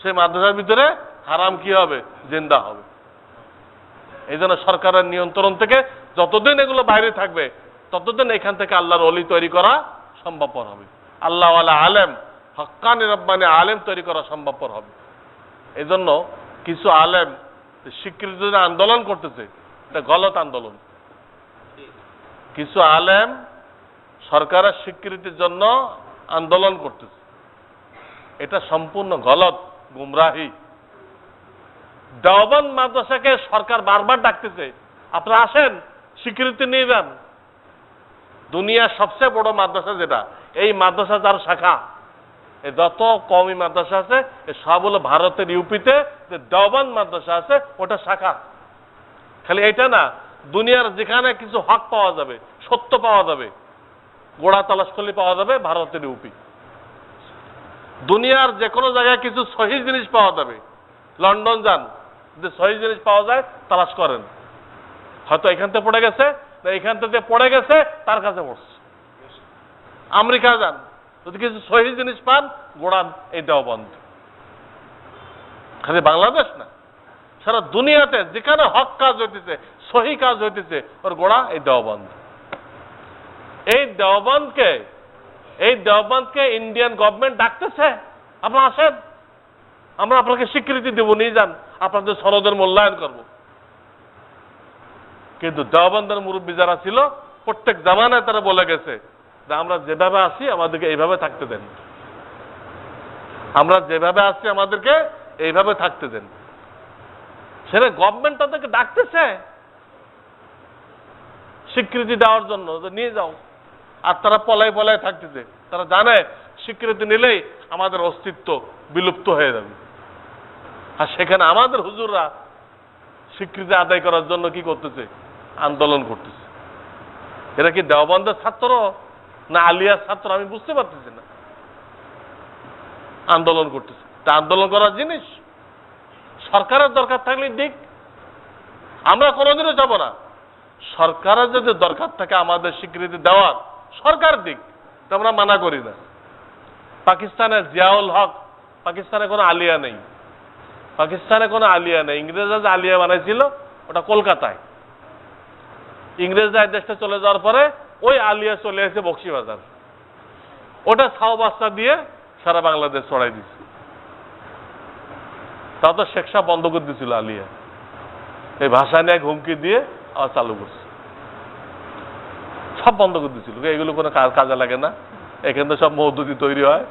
সেই মাদ্রাসার ভিতরে হারাম কি হবে? জিন্দা হবে। এই জন্য সরকারের নিয়ন্ত্রণ থেকে যতদিন এগুলো বাইরে থাকবে ততদিন এখান থেকে আল্লাহর ওলি তৈরি করা সম্ভবপর হবে। আল্লাহওয়ালা আলেম, হক্কানি রব্বানি আলেম তৈরি করা সম্ভবপর হবে। এই জন্য কিছু আলেম স্বীকৃতির জন্য আন্দোলন করতেছে, এটা গলত আন্দোলন। কিছু আলেম সরকারের স্বীকৃতির জন্য আন্দোলন করতেছে, এটা সম্পূর্ণ গলত, গুমরাহি। দেওবন্দ মাদ্রাসাকে সরকার বারবার ডাকতেছে, আপনারা আসেন, স্বীকৃতি নিয়ে যান। দুনিয়ার সবচেয়ে বড় মাদ্রাসা যেটা, এই মাদ্রাসা যার শাখা, যত কওমি মাদ্রাসা আছে সব হলো ভারতের ইউপিতে যে দেওবন্দ মাদ্রাসা আছে ওটা শাখা। খালি এটা না, দুনিয়ার যেখানে কিছু হক পাওয়া যাবে, সত্য পাওয়া যাবে, গোড়া তালাশ করলে পাওয়া যাবে ভারতের ইউপি। দুনিয়ার যে কোনো জায়গায় কিছু সহি জিনিস পাওয়া যাবে, লন্ডন যান, যে সহি জিনিস পাওয়া যায় তালাশ করেন, হয়তো এখান থেকে পড়ে গেছে না এখান থেকে পড়ে গেছে তার কাছে পড়ছে। আমেরিকা যান, যদি কিছু সহি জিনিস পান, গোড়ান এই দেওবন্দ। খালি বাংলাদেশ না, সারা দুনিয়াতে যেখানে হক কাজ হইতেছে, সহি কাজ হইতেছে, ওর গোড়া এই দেওবন্দ। এই দেওবন্দকে ইন্ডিয়ান গভর্নমেন্ট ডাকতেছে, আপনারা আসেন, আমরা আপনাকে স্বীকৃতি দেব, নিয়ে যান, আপনাদের সনদের মূল্যায়ন করব। কিন্তু দেওবন্দের মুরব্বী যারা ছিল প্রত্যেক জামানায় তারা বলে গেছে যে আমরা যেভাবে আছি আমাদেরকে এইভাবে থাকতে দেন, আমরা যেভাবে আছি আমাদেরকে এইভাবে থাকতে দেন। সেটা গভর্নমেন্ট তাদেরকে ডাকতেছে স্বীকৃতি দেওয়ার জন্য, নিয়ে যাও। আর তারা পলায় পলায় থাকতেছে, তারা জানে স্বীকৃতি নিলেই আমাদের অস্তিত্ব বিলুপ্ত হয়ে যাবে। আর সেখানে আমাদের হুজুররা স্বীকৃতি আদায় করার জন্য কি করতেছে? আন্দোলন করতেছে। এরা কি দেওবন্দের ছাত্র না আলিয়ার ছাত্র আমি বুঝতে পারতেছি না। আন্দোলন করতেছে, তা আন্দোলন করার জিনিস। সরকারের দরকার থাকলে দিক, আমরা কোনোদিনও যাব না। সরকারের যদি দরকার থাকে আমাদের স্বীকৃতি দেওয়ার, সরকার দিক, আমরা মানা করি না। পাকিস্তানের জিয়াউল হক, পাকিস্তানে কোনো আলিয়া নেই, পাকিস্তানে কোনো আলিয়া নেই। ইংরেজরা যে আলিয়া বানাইছিল ওটা কলকাতায়। ইংরেজরা এই দেশটা চলে যাওয়ার পরে ওই আলিয়া চলে এসে বক্সিবাজার, ওটা ছাও বাচ্চা দিয়ে সারা বাংলাদেশ ছড়াই দিচ্ছে। তা তো শেখ সাহেব বন্ধ করে দিয়েছিল আলিয়া, এই ভাষা নিয়ে হুমকি দিয়ে আবার চালু করছে, সব বন্ধ করে দিয়েছিল। এগুলো কোনো কাজে লাগে না, এখান থেকে সব মহদুদি তৈরি হয়,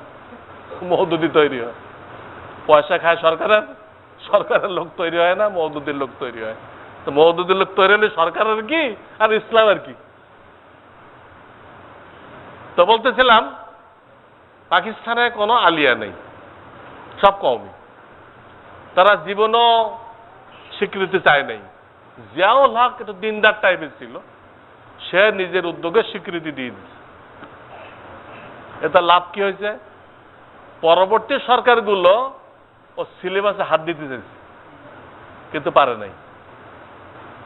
মহদুদি তৈরি হয়, পয়সা খায় সরকারের, সরকারের লোক তৈরি হয় না, মহদুদির লোক তৈরি হয়। তো মহদুদির লোক তৈরি হলে সরকারের কি আর ইসলামের কি? তো বলতেছিলাম পাকিস্তানে কোনো আলিয়া নেই, সব কওমি, তারা জীবনও স্বীকৃতি চায় নাই। জিয়াউল হক একটু দিনদার টাইপের ছিল, সে নিজের উদ্যোগে স্বীকৃতি দিয়ে দিচ্ছে। এটা লাভ কি হয়েছে? পরবর্তী সরকারগুলো ও সিলেবাসে হাত দিতে চাইছে কিন্তু পারে নাই।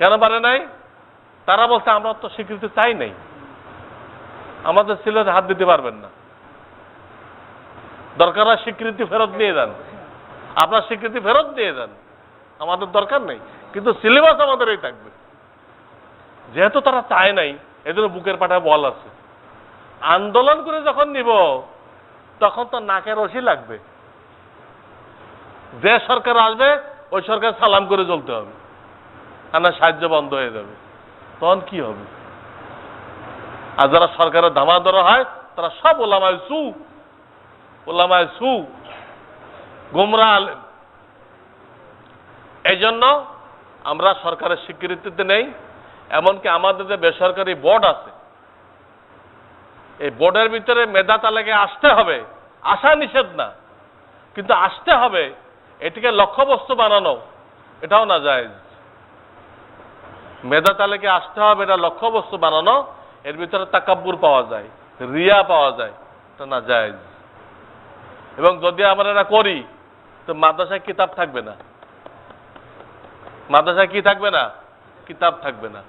কেন পারে নাই? তারা বলছে আমরা তো স্বীকৃতি চাই নাই, আমাদের সিলেটে হাত দিতে পারবেন না, দরকার হয় স্বীকৃতি ফেরত নিয়ে যান, আপনার স্বীকৃতি ফেরত দিয়ে যান, আমাদের দরকার নেই, কিন্তু সিলেবাস আমাদের এই থাকবে। যেহেতু তারা চায় নাই, এদের বুকের পাটায় বল আছে। আন্দোলন করে যখন নিব তখন তো নাকের রশি লাগবে, যে সরকার আসবে ওই সরকার সালাম করে চলতে হবে, আর না সাহায্য বন্ধ হয়ে যাবে, তখন কি হবে? আর যারা সরকারের ধামা ধরা হয় তারা সব ওলামায়ে সু, গোমরা আলেম। এই জন্য আমরা সরকারের স্বীকৃতিতে নেই। এমনকি আমাদের যে বেসরকারি বোর্ড আছে, এই বোর্ডের ভিতরে মেধা তালিকে আসতে হবে, আসা নিষেধ না, কিন্তু আসতে হবে, এটিকে লক্ষ্যবস্তু বানানো এটাও না জায়েজ। মেধা তালিকে আসতে হবে, এটা লক্ষ্যবস্তু বানানো, এর ভিতরে তাকাব্বুর পাওয়া যায়, রিয়া পাওয়া যায়, এটা না জায়েজ। এবং যদি আমরা এটা করি তো মাদ্রাসায় কিতাব থাকবে না, মাদ্রাসায় কি থাকবে না? কিতাব থাকবে না।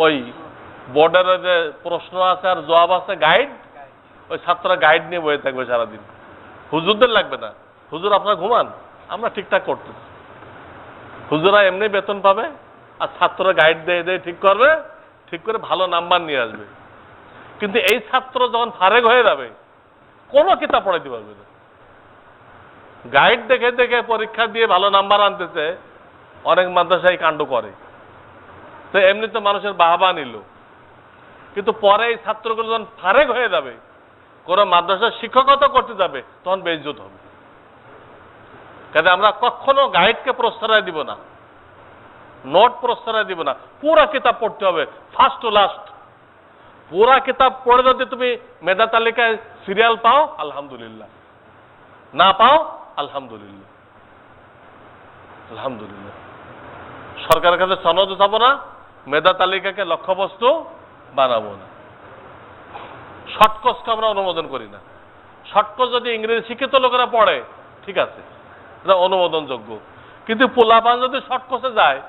ওই বোর্ডের যে প্রশ্ন আছে আর জবাব আছে, গাইড, ওই ছাত্ররা গাইড নিয়ে বসে থাকবে সারাদিন। হুজুরদের লাগবে না, হুজুর আপনারা ঘুমান, আমরা ঠিকঠাক করতেছি। হুজুরা এমনি বেতন পাবে, আর ছাত্ররা গাইড দিয়ে ঠিক করবে, ঠিক করে ভালো নাম্বার নিয়ে আসবে। কিন্তু এই ছাত্র যখন ফারেক হয়ে যাবে, কোনো কিতাব পড়াইতে পারবে না। গাইড দেখে দেখে পরীক্ষা দিয়ে ভালো নাম্বার আনতেছে, অনেক মাদ্রাসায় কাণ্ড করে। তো এমনি তো মানুষের বাহবা নিল, কিন্তু পরে এই ছাত্রগুলো যখন ফারেক হয়ে যাবে, কোন মাদ্রাসার শিক্ষকতা করতে যাবে, তখন বেইজ্জত হবে। কাজে আমরা কখনো গাইডকে প্রশ্রয় দিব না, নোট প্রশ্রয় দিব না, পুরা কিতাব পড়তে হবে ফার্স্ট টু লাস্ট। পুরা কিতাব পড়ে যদি তুমি মেধা তালিকায় সিরিয়াল পাও আলহামদুলিল্লাহ, না পাও আলহামদুলিল্লাহ, আলহামদুলিল্লাহ। সরকারের কাছে সনদ উঠাবো না, মেধা তালিকাকে লক্ষ্যবস্তু বানাবো না। শর্টকোর্সকে আমরা অনুমোদন করি না। শর্টকোর্স যদি ইংরেজি শিক্ষিত লোকেরা পড়ে ঠিক আছে, এটা অনুমোদনযোগ্য, কিন্তু পোলাপান যদি শর্টকোর্সে যায়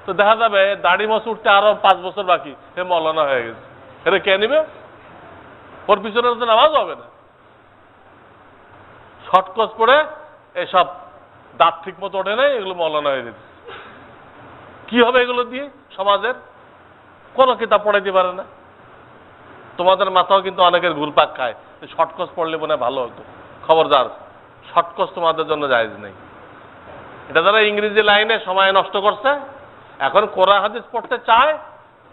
তো দেখা যাবে দাড়ি মোছ উঠতে আরো 5 বছর বাকি, সে মৌলানা হয়ে গেছে। এটা কে নিবে? ওর পিছনে তো নামাজ হবে না। শর্টকোর্স পড়ে এসব দাঁত ঠিক মতো ওঠে নাই, এগুলো মৌলানা হয়ে যেতে। কি হবে এগুলো দিয়ে? সমাজের কোনো কিতাব পড়াইতে পারে না। তোমাদের মাথাও কিন্তু অনেকের ঘুরপাক খায়, শর্টকোর্স পড়লে মনে হয় ভালো হতো। খবরদার, শর্টকোর্স তোমাদের জন্য জায়েজ নেই। এটা যারা ইংরেজি লাইনে সময় নষ্ট করছে, এখন কোরআন হাদিস পড়তে চায়,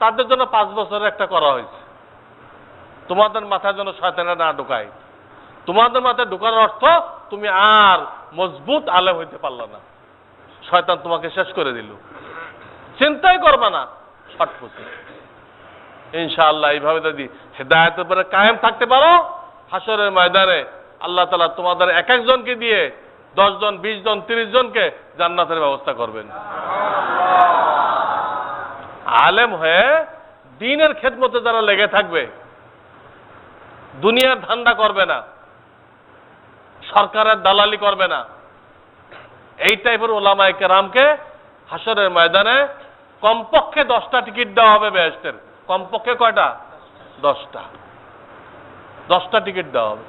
তাদের জন্য 5 বছরের একটা করা হয়েছে। তোমাদের মাথায় যেন শয়তানরা না ঢুকায়। তোমাদের মাথায় ঢুকানোর অর্থ তুমি আর মজবুত আলেম হইতে পারলা না, শয়তান তোমাকে শেষ করে দিল। চিন্তাই করবা না, শর্টকোর্সে ইনশাআল্লাহ এইভাবে যদি হেদায়েতের উপরে কায়েম থাকতে পারো, হাসরের ময়দানে আল্লাহ তাআলা তোমাদের এক একজনকে দিয়ে 10 জন, 20 জন, 30 জনকে জান্নাতের ব্যবস্থা করবেন। আলেম হয়ে দ্বীনের খেদমতে যারা লেগে থাকবে, দুনিয়ার ধান্দা করবে না, সরকারের দালালি করবে না, এই টাইপের ওলামায়ে কেরামকে হাসরের ময়দানে কমপক্ষে 10টা টিকিট দেওয়া হবে বেহেশতের। কমপক্ষে কয়টা? 10টা। 10টা টিকিট দেওয়া হবে,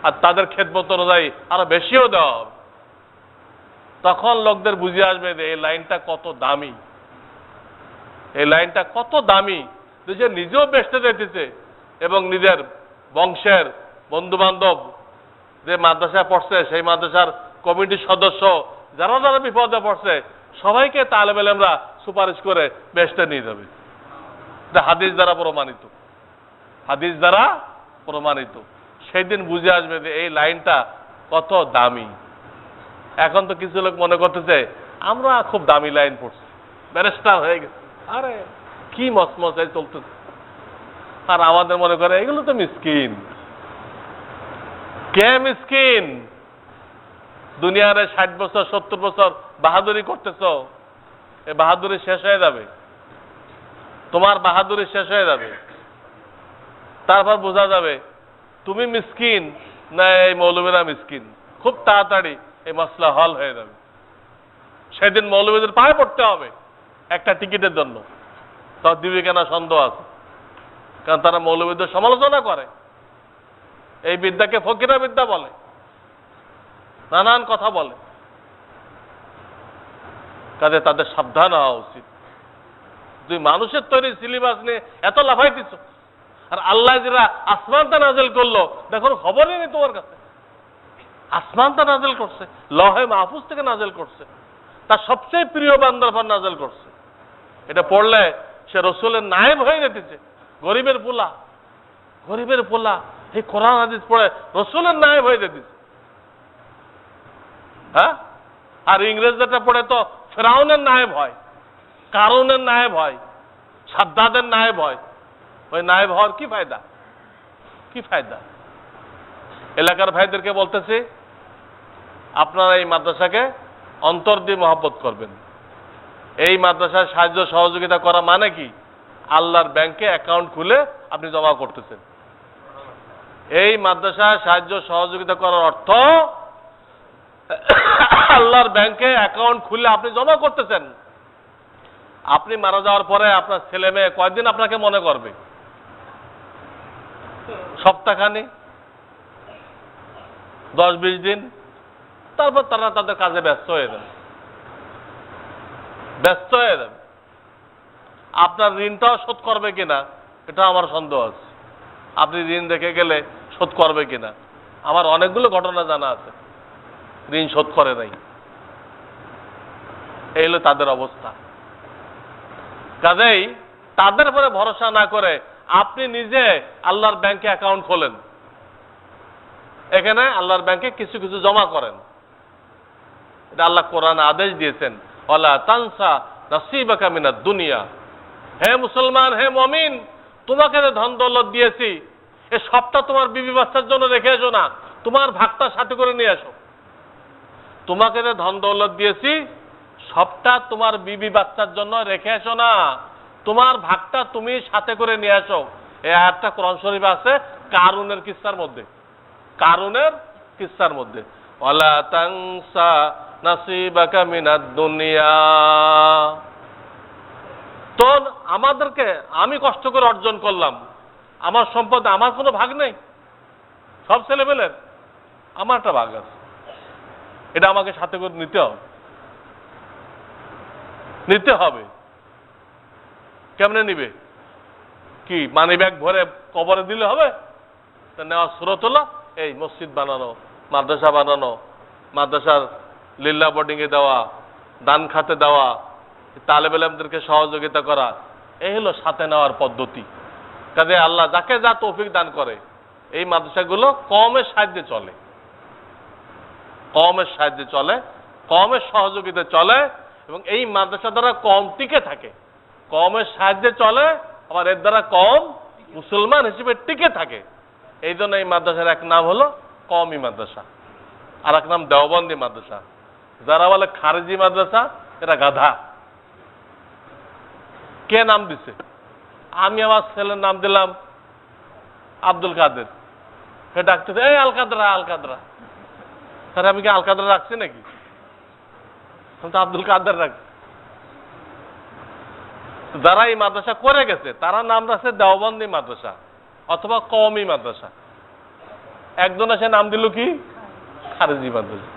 আর তাদের খেদমত অনুযায়ী আরো বেশিও দেওয়া হবে। তখন লোকদের বুঝে আসবে যে এই লাইনটা কত দামি, এই লাইনটা কত দামি, যে নিজেও বেসতে যেতেছে এবং নিজের বংশের বন্ধু বান্ধব যে মাদ্রাসায় পড়ছে, সেই মাদ্রাসার কমিটির সদস্য যারা যারা বিপদে পড়ছে, সবাইকে তালেব ইলমরা সুপারিশ করে বেহেশতে নিয়ে যাবে। এটা হাদিস দ্বারা প্রমাণিত, হাদিস দ্বারা প্রমাণিত। সেই দিন বুঝে আসবে যে এই লাইনটা কত দামি। এখন তো কিছু লোক মনে করতেছে আমরা খুব দামি লাইন পড়ছি, ব্যারিস্টার হয়ে গেছে, আরে কি মসমসাই চলতেছে। আর আমাদের মনে করে এগুলো তো মিসকিন। কে মিসকিন? দুনিয়ারে 60 বছর 70 বছর বাহাদুরি করতেছ, এই বাহাদুরি শেষ হয়ে যাবে, তোমার বাহাদুরি শেষ হয়ে যাবে। তারপর বোঝা যাবে তুমি মিসকিন না এই মৌলবীরা মিসকিন। খুব তাড়াতাড়ি এই মাসলা হল হয়ে যাবে। সেদিন মৌলবীদের পায়ে পড়তে হবে, একটা টিকিটের জন্য, তাও দিবে কেনা সন্দেহ আছে, কারণ তারা মৌলবীদের সমালোচনা করে, এই বিদ্যাকে ফকিরা বিদ্যা বলে, নানান কথা বলে। কাজে তাদের সাবধান হওয়া উচিত। তুই মানুষের তৈরি সিলেবাস নিয়ে এত লাফাই দিচ্ছ, আর আল্লাহ যারা আসমানটা নাজেল করলো দেখো খবরই নেই তোমার কাছে। আসমানটা নাজেল করছে, লহে মাহফুজ থেকে নাজেল করছে, তার সবচেয়ে প্রিয় বান্দার পর নাজেল করছে। এটা পড়লে সে রসুলের নায়েব হয়ে যেতেছে। গরিবের পোলা, গরিবের পোলা এই কোরআন হাদিস পড়ে রসুলের নায়েব হয়ে যেতেছে। হ্যাঁ, আর ইংরেজদেরটা পড়ে তো ফেরাউনের নায়েব হয়, কারুনের নায়েব হয়, সাদ্দাদের নায়েব হয়। ওই নায়েব হওয়ার কি ফায়দা? কি ফায়দা? এলাকার ভাইদেরকে বলতেছি, আপনারা এই মাদ্রাসাকে অন্তর দিয়ে মহব্বত করবেন। এই মাদ্রাসায় সাহায্য সহযোগিতা করা মানে কি? আল্লাহর ব্যাংকে অ্যাকাউন্ট খুলে আপনি জমা করতেছেন। এই মাদ্রাসায় সাহায্য সহযোগিতা করার অর্থ আল্লাহর ব্যাংকে অ্যাকাউন্ট খুলে আপনি জমা করতেছেন। আপনি মারা যাওয়ার পরে আপনার ছেলে মেয়ে কয়দিন আপনাকে মনে করবে? সপ্তাহখানি, 10-20 দিন, তারপর তারা তাদের কাজে ব্যস্ত হয়ে যাবে, ব্যস্ত হয়ে যাবে। আপনার ঋণটাও শোধ করবে কিনা এটা আমার সন্দেহ আছে। আপনি ঋণ রেখে গেলে শোধ করবে কিনা, আমার অনেকগুলো ঘটনা জানা আছে, ঋণ শোধ করে নাই। এই হলো তাদের অবস্থা। কাজেই তাদের উপরে ভরসা না করে আপনি নিজে আল্লাহর ব্যাংকে অ্যাকাউন্ট খোলেন, এখানে আল্লাহর ব্যাংকে কিছু কিছু জমা করেন। এটা আল্লাহ কোরআনে আদেশ দিয়েছেন, ওয়ালা তানসা নাসিবাকা মিনাদ দুনিয়া। হে মুসলমান, হে মুমিন, তোমাকে যে ধন দৌলত দিয়েছি এ সবটা তোমার বিবি বাচ্চার জন্য রেখে এসো না, তোমার ভাগটা সাথে করে নিয়ে আসো। তোমাকে যে ধন দৌলত দিয়েছি সবটা তোমার বিবি বাচ্চার জন্য রেখে এসো না, তোমার ভাগটা তুমি সাথে করে নিয়ে আসো। এই আয়াতটা কোরআন শরীফে আছে কারুনের কিস্সার মধ্যে, কারুনের কিস্সার মধ্যে, ওয়ালা তানসা নাসিবাকা মিনাদ দুনিয়া। তো আমাদেরকে, আমি কষ্ট করে অর্জন করলাম, আমার সম্পদ, আমার কোনো ভাগ নেই, সব ছেলেমেয়ের, আমার একটা ভাগ আছে, এটা আমাকে সাথে করে নিতে হবে, নিতে হবে। কেমনে নিবে? কি মানি ব্যাগ ভরে কবরে দিলে হবে? নেওয়ার সুরত হলো এই মসজিদ বানানো, মাদ্রাসা বানানো, মাদ্রাসার লিল্লা বোর্ডিংয়ে দেওয়া, দান খাতে দেওয়া, তালেব ইলমদেরকে সহযোগিতা করা, এই হলো সাথে নেওয়ার পদ্ধতি। কাজে আল্লাহ যাকে যা তৌফিক দান করে, এই মাদ্রাসাগুলো কমের সাহায্যে চলে, কমের সাহায্যে চলে, কমের সহযোগিতা চলে, এবং এই মাদ্রাসা দ্বারা কম টিকে থাকে। কমের সাহায্যে চলে, আবার এর দ্বারা কম মুসলমান হিসেবে টিকে থাকে। এই জন্য এই মাদ্রাসার এক নাম হলো কওমি মাদ্রাসা, আর এক নাম দেওবন্দি মাদ্রাসা। যারা বলে খারেজি মাদ্রাসা, এরা গাধা। কে নাম দিছে? আমি আমার ছেলের নাম দিলাম আব্দুল কাদের, সে ডাকতেছে এই আল কাদরা, আল কাদরা। স্যার আমি কি আল কাদরা রাখছি নাকি? আমি তো আব্দুল কাদের রাখছি। যারা এই মাদ্রাসা করে গেছে তারা নাম রাখছে দেওবন্দি মাদ্রাসা অথবা কওমি মাদ্রাসা। একজন এসে নাম দিল কি খারেজি মাদ্রাসা।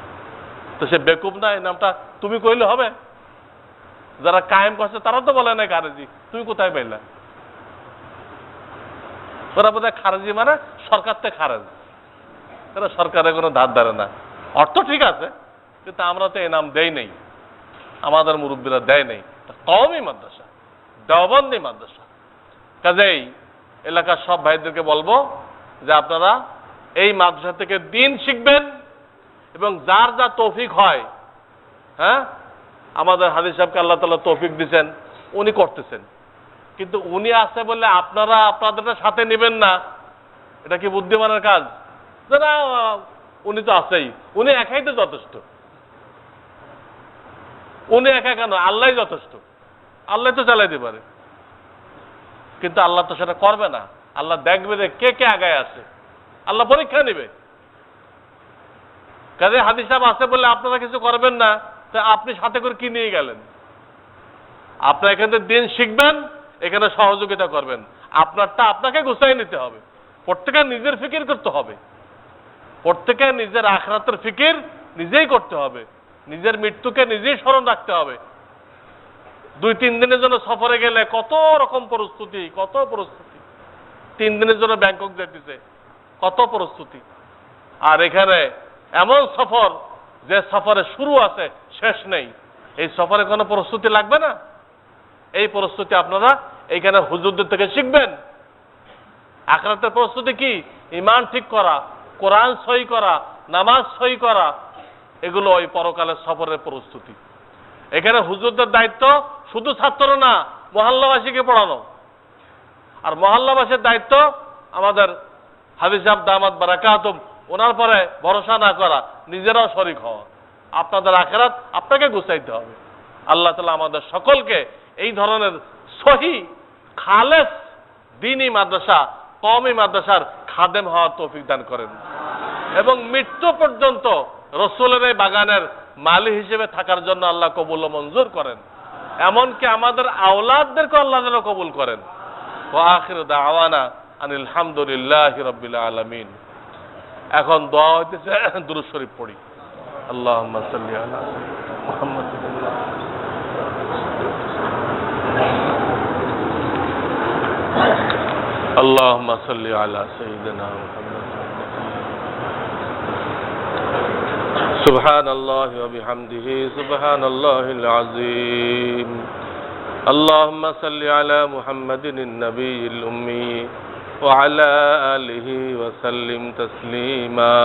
তো সে বেকুব না? এই নামটা তুমি কইলে হবে? যারা কায়েম করছে তারা তো বলে না খারেজি, তুমি কোথায় পাইলা? ওরা বোধহয় খারেজি মানে সরকার থেকে খারেজ, এরা সরকারের কোনো ধার ধারে না। অর্থ ঠিক আছে, কিন্তু আমরা তো এই নাম দেই নেই, আমাদের মুরব্বীরা দেয় নেই। কওমি মাদ্রাসা, দেওবন্দি মাদ্রাসা। কাজেই এলাকার সব ভাইদেরকে বলবো যে আপনারা এই মাদ্রাসা থেকে দিন শিখবেন, এবং যার যা তৌফিক হয়, হ্যাঁ, আমাদের হাদিস সাহেবকে আল্লাহ তাআলা তৌফিক দিয়েছেন, উনি করতেছেন, কিন্তু উনি আছে বলে আপনারা আপনাদেরটা সাথে নেবেন না, এটা কি বুদ্ধিমানের কাজ? না, উনি তো আছেই, উনি একাই তো যথেষ্ট। উনি একা কেন? আল্লাহ যথেষ্ট, আল্লাহ তো চালাইতে পারে। কিন্তু আল্লাহ তো সেটা করবে না। আল্লাহ দেখবে যে কে কে আগায় আছে, আল্লাহ পরীক্ষা নেবে। কাজে হাদিস সাহেব আছে বলে আপনারা কিছু করবেন না, তা আপনি সাথে করে কি নিয়ে গেলেন? আপনার এখান থেকে দিন শিখবেন, এখানে সহযোগিতা করবেন। আপনারটা আপনাকে গুছাই নিতে হবে। প্রত্যেকে নিজের ফিকির করতে হবে, প্রত্যেকে নিজের আখিরাতের ফিকির নিজেই করতে হবে, নিজের মৃত্যুকে নিজেই স্মরণ রাখতে হবে। 2-3 দিনের জন্য সফরে গেলে কত রকম প্রস্তুতি, কত প্রস্তুতি। 3 দিনের জন্য ব্যাংকক যেতেছে, কত প্রস্তুতি। আর এখানে এমন সফর যে সফরে শুরু আছে শেষ নেই, এই সফরে কোনো প্রস্তুতি লাগবে না? এই প্রস্তুতি আপনারা এইখানে হুজুরদের থেকে শিখবেন। আখিরাতের প্রস্তুতি কি? ঈমান ঠিক করা, কোরআন সহি করা, নামাজ সহি করা, এগুলো ওই পরকালের সফরের প্রস্তুতি। এখানে হুজুরদের দায়িত্ব শুধু ছাত্র না, মহল্লাবাসীকে পড়ানো। আর মহল্লাবাসীর দায়িত্ব আমাদের হাফিজ সাহেব দামাত বারাকাতুম, ওনার পরে ভরসা না করা, নিজেরাও শরীক হওয়া। আপনাদের আখিরাত আপনাকে গুছাইতে হবে। আল্লাহ তাআলা আমাদের সকলকে এই ধরনের সহি খালেস দ্বীনি মাদ্রাসা, কওমি মাদ্রাসার খাদেম হওয়ার তৌফিক দান করেন এবং মৃত্যু পর্যন্ত রসুলের এই বাগানের মালি হিসেবে থাকার জন্য আল্লাহ কবুল ও মঞ্জুর করেন। এমনকি আমাদের আওলাদদেরকে আল্লাহ যেন কবুল করেন। ওয়া আখিরু দাওয়ানা আনিল হামদুলিল্লাহি রাব্বিল আলামিন। এখন দোয়া হইতেছে, দুরূদ শরীফ পড়ি। আল্লাহুম্মা সাল্লি আলা মুহাম্মাদ। اللهم صل على سيدنا محمد. سبحان الله وبحمده سبحان الله العظيم. اللهم صل على محمد النبي الأمي وعلى آله وسلم تسليما.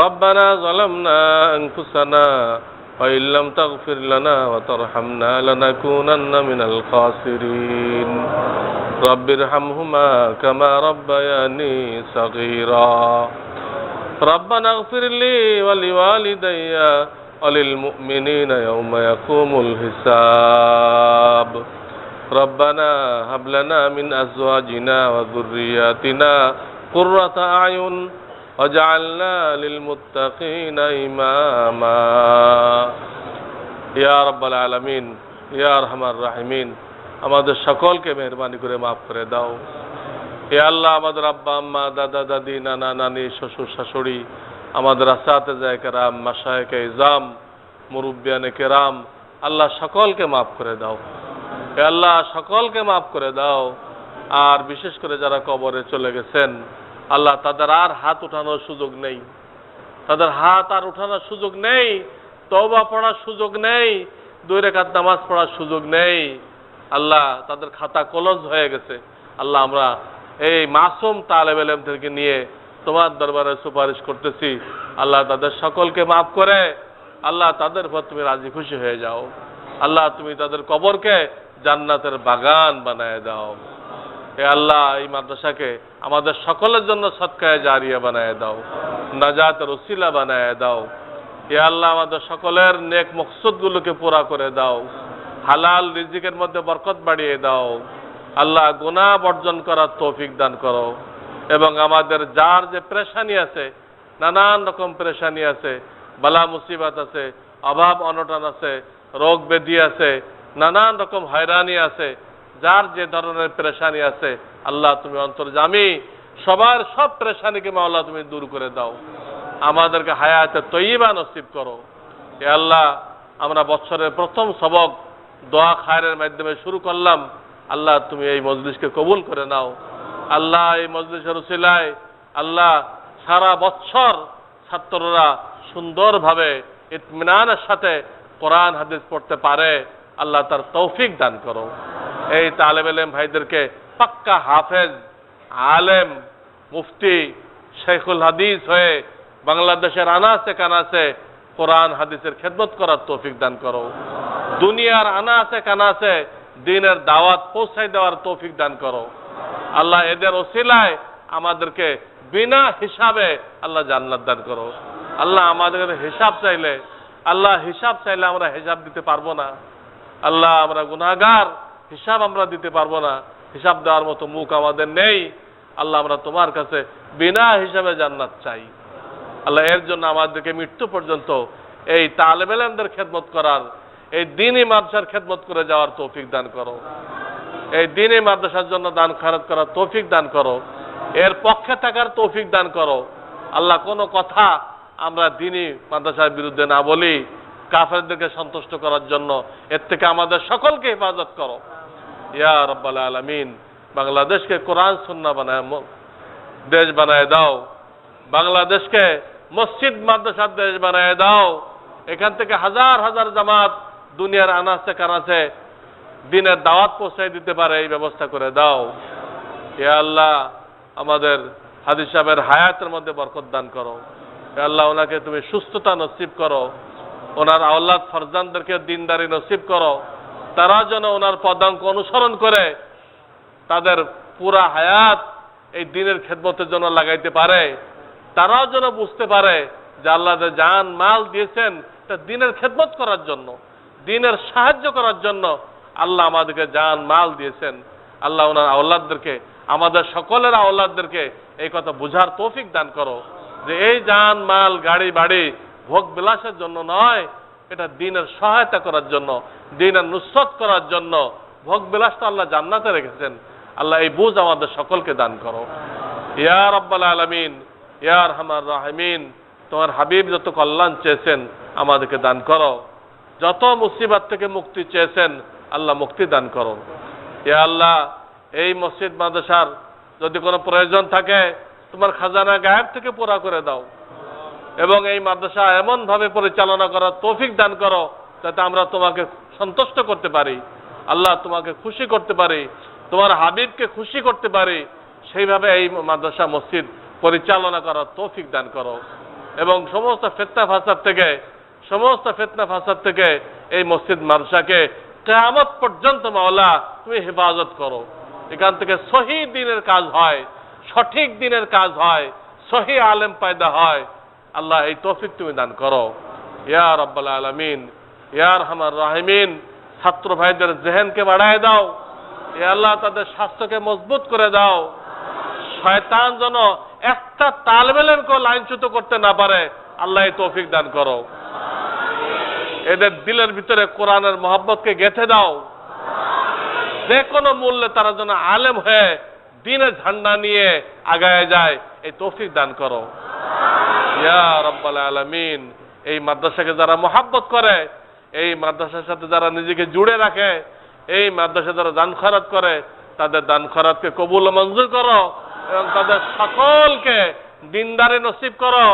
ربنا ظلمنا أنفسنا وإن لم تغفر لنا وترحمنا لنكونن من الخاسرين. رب ارحمهما كما ربياني صغيرا. ربنا اغفر لي ولوالدي وللمؤمنين يوم يقوم الحساب. ربنا هب لنا من أزواجنا وذرياتنا قرة أعين واجعلنا للمتقين إماما. يا رب العالمين يا أرحم الراحمين, আমাদের সকলকে মেহেরবানি করে মাফ করে দাও। হে আল্লাহ, আমাদের আব্বা আম্মা, দাদা দাদি, নানা নানি, শ্বশুর শাশুড়ি, আমাদের আসাতেজা কেরাম, মাশায়েখে ইজাম, মুরব্বিয়ানে কেরাম, আল্লাহ সকলকে মাফ করে দাও। হে আল্লাহ, সকলকে মাফ করে দাও। আর বিশেষ করে যারা কবরে চলে গেছেন, আল্লাহ তাদের আর হাত উঠানোর সুযোগ নেই, তাদের হাত আর উঠানোর সুযোগ নেই, তওবা পড়ার সুযোগ নেই, 2 রাকাত নামাজ পড়ার সুযোগ নেই। আল্লাহ তাদের খাতা কলজ হয়ে গেছে। আল্লাহ আমরা এই মাসুম তালেব ইলমদেরকে নিয়ে তোমার দরবারে সুপারিশ করতেছি। আল্লাহ তাদের সকলকে মাফ করে আল্লাহ তাদের উপর তুমি রাজি খুশি হয়ে যাও। আল্লাহ তুমি তাদের কবরকে জান্নাতের বাগান বানায় দাও। হে আল্লাহ, এই মাদ্রাসাকে আমাদের সকলের জন্য সদকায়ে জারিয়া বানায় দাও, নাজাতের ওসিলা বানায় দাও। হে আল্লাহ, আমাদের সকলের নেক মকসুদগুলোকে পুরা করে দাও, হালাল রিজিকের মধ্যে বরকত বাড়িয়ে দাও। আল্লাহ, গুনাহ বর্জন করার তৌফিক দান করো এবং আমাদের যার যে পেরেশানি আছে, নানান রকম পেরেশানি আছে, বালা মুসিবত আছে, অভাব অনটন আছে, রোগ ব্যাধি আছে, নানান রকম হয়রানি আছে, যার যে ধরনের পেরেশানি আছে, আল্লাহ তুমি অন্তর্যামী, সবার সব পেরেশানিকে মাওলা তুমি দূর করে দাও। আমাদেরকে হায়াতে তয়্যিবা নসিব করো। হে আল্লাহ, আমরা বছরের প্রথম সবক দোয়া খায়রের মাধ্যমে শুরু করলাম। আল্লাহ তুমি এই মজলিসকে কবুল করে নাও। আল্লাহ, এই মজলিসের উসিলায় আল্লাহ সারা বছর ছাত্ররা সুন্দরভাবে ইতমিনানের সাথে কোরআন হাদিস পড়তে পারে, আল্লাহ তার তৌফিক দান করো। এই তালেব ইলম ভাইদেরকে পাক্কা হাফেজ, আলেম, মুফতি, শেখুল হাদিস হয়ে বাংলাদেশের আনাচে কানাচে কোরআন হাদিসের খেদমত করার তৌফিক দান করো। দুনিয়ার আনাচে কানাচে দ্বীনের দাওয়াত পৌঁছাই দেওয়ার তৌফিক দান করো। আল্লাহ এদের ওসিলায় আমাদেরকে বিনা হিসাবে আল্লাহ জান্নাত দান করো। আল্লাহ আমাদের হিসাব চাইলে, আল্লাহ হিসাব চাইলে আমরা হিসাব দিতে পারবো না। আল্লাহ আমরা গুনাহগার, হিসাব আমরা দিতে পারবো না, হিসাব দেওয়ার মতো মুখ আমাদের নেই। আল্লাহ আমরা তোমার কাছে বিনা হিসাবে জান্নাত চাই। আল্লাহ এর জন্য আমাদেরকে মৃত্যু পর্যন্ত এই তালেব ইলমদের খেদমত করার, এই দ্বীনি মাদ্রাসার খেদমত করে যাওয়ার তৌফিক দান করো। এই দ্বীনি মাদ্রাসার জন্য দান খয়রাত করার তৌফিক দান করো। এর পক্ষে থাকার তৌফিক দান করো। আল্লাহ, কোনো কথা আমরা দ্বীনি মাদ্রাসার বিরুদ্ধে না বলি, কাফেরদেরকে সন্তুষ্ট করার জন্য। এর থেকে আমাদের সকলকে হেফাজত করো ইয়া রাব্বাল আলামিন। বাংলাদেশকে কোরআন সুন্নাহ বানায় দেশ বানায় দাও। বাংলাদেশকে মসজিদ মাদ্রাসার দেশ বানায় দাও। এখান থেকে হাজার হাজার জামাত দুনিয়ার আনাচে কানাচে দিনের দাওয়াত পৌঁছায় দিতে পারে এই ব্যবস্থা করে দাও। ইয়া আল্লাহ, আমাদের হাদি সাহেবের হায়াতের মধ্যে বরকত দান করো। ইয়া আল্লাহ, ওনাকে তুমি সুস্থতা নসিব করো। ওনার আওলাদ ফরজানদেরকে দিনদারি নসিব করো। তারা যেন ওনার পদাঙ্ক অনুসরণ করে তাদের পুরা হায়াত এই দিনের খেদমতের জন্য লাগাইতে পারে। তারাও যেন বুঝতে পারে যে আল্লাহ যে জান মাল দিয়েছেন তা দিনের খেদমত করার জন্য, দিনের সাহায্য করার জন্য আল্লাহ আমাদেরকে জান মাল দিয়েছেন। আল্লাহ ওনার আওলাদদেরকে, আমাদের সকলের আওলাদদেরকে এই কথা বুঝার তৌফিক দান করো যে এই জান মাল গাড়ি বাড়ি ভোগ বিলাসের জন্য নয়, এটা দ্বীনের সহায়তা করার জন্য, দ্বীনের নুসরত করার জন্য। ভোগ বিলাস তো আল্লাহ জান্নাতে রেখেছেন। আল্লাহ এই বুঝ আমাদের সকলকে দান করো ইয়া রাব্বাল আলামিন, ইয়া আরহামার রাহিমিন। তোমার হাবিব যত কল্যাণ চেয়েছেন আমাদেরকে দান করো। যত মুসিবত থেকে মুক্তি চেয়েছেন আল্লাহ মুক্তি দান করো ইয়া আল্লাহ। এই মসজিদ মাদ্রাসার যদি কোনো প্রয়োজন থাকে তোমার খাজানা গায়েব থেকে পুরা করে দাও এবং এই মাদ্রাসা এমন ভাবে পরিচালনা করার তৌফিক দান করো যাতে আমরা তোমাকে সন্তুষ্ট করতে পারি। আল্লাহ, তোমাকে খুশি করতে পারি, তোমার হাবিবকে খুশি করতে পারি। সেইভাবে এই মাদ্রাসা মসজিদ পরিচালনা করার তৌফিক দান করো এবং সমস্ত ফিতনা ফাসাদ থেকে এই মসজিদ মাদ্রাসাকে কিয়ামত পর্যন্ত মাওলা তুমি হেফাজত করো। এখান থেকে সহি দ্বীনের কাজ হয়, সঠিক দ্বীনের কাজ হয়, সহি আলেম পয়দা হয়। আল্লাহ, এই তৌফিক তুমি দান করো ইয়া রাব্বাল আলামিন, ইয়া আরহামার রাহিমিন। ছাত্র ভাইদের জেহেনকে বাড়ায় দাও ইয়া আল্লাহ, তাদের স্বাস্থ্যকে মজবুত করে দাও। শয়তান যেন একটা তালেব ইলমকে লাইনচ্যুত করতে না পারে আল্লাহ এই তৌফিক দান করো। এদের দিলের ভিতরে কোরআনের মহব্বতকে গেঁথে দাও। যে কোনো মূল্যে তারা যেন আলেম হয়ে দ্বীনের ঝান্ডা নিয়ে আগায় যায় এই তৌফিক দান করো ইয়া রাব্বাল আলামিন। এই মাদ্রাসাকে যারা মহব্বত করে, এই মাদ্রাসার সাথে যারা নিজেকে জুড়ে রাখে, এই মাদ্রাসা যারা দান খয়রাত করে তাদের দান খয়রাতকে কবুল ও মঞ্জুর করো এবং তাদের সকলকে দিনদারি নসিব করো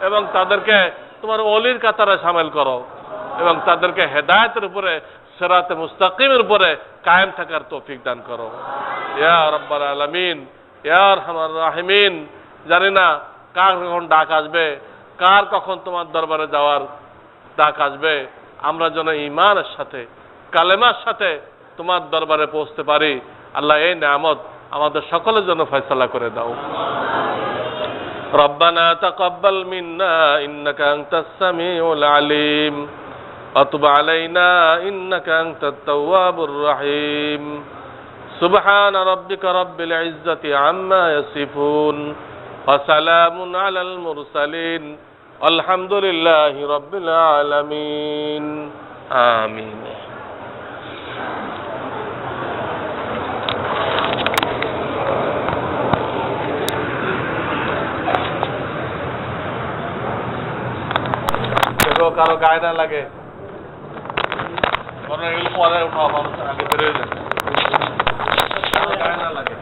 এবং তাদেরকে তোমার ওলির কাতারে শামিল করো এবং তাদেরকে হেদায়েতের উপরে, সিরাতে মুস্তাকিমের উপরে কায়েম থাকার তৌফিক দান করো ইয়া রাব্বাল আলামিন, ইয়া আরহামার রাহিমিন। জানি না কার কখন ডাক আসবে, কার কখন তোমার দরবারে যাওয়ার ডাক আসবে। আমরা যেন ঈমানের সাথে, কালেমার সাথে তোমার দরবারে পৌঁছতে পারি। আল্লাহ, এই নিয়ামত আমাদের সকলের জন্য ফয়সালা করে দাও। রব্বানা তাকাব্বাল মিন্না ইন্নাকা আনতাস সামিউল আলিম ওয়া তুব আলাইনা ইন্নাকা আনতাত তাওয়াবুর রহিম। সুবহান রাব্বিকা রাব্বিল ইজ্জাতি আম্মা ইয়াসিফুন ওয়া সালামুন আলাল মুরসালিন আলহামদুলিল্লাহি রাব্বিল আলামিন। আমিন। কারো গায়ে না লাগে, পরে উঠাও, মানুষ আগে বেরোয় যায়, গায়ে না লাগে।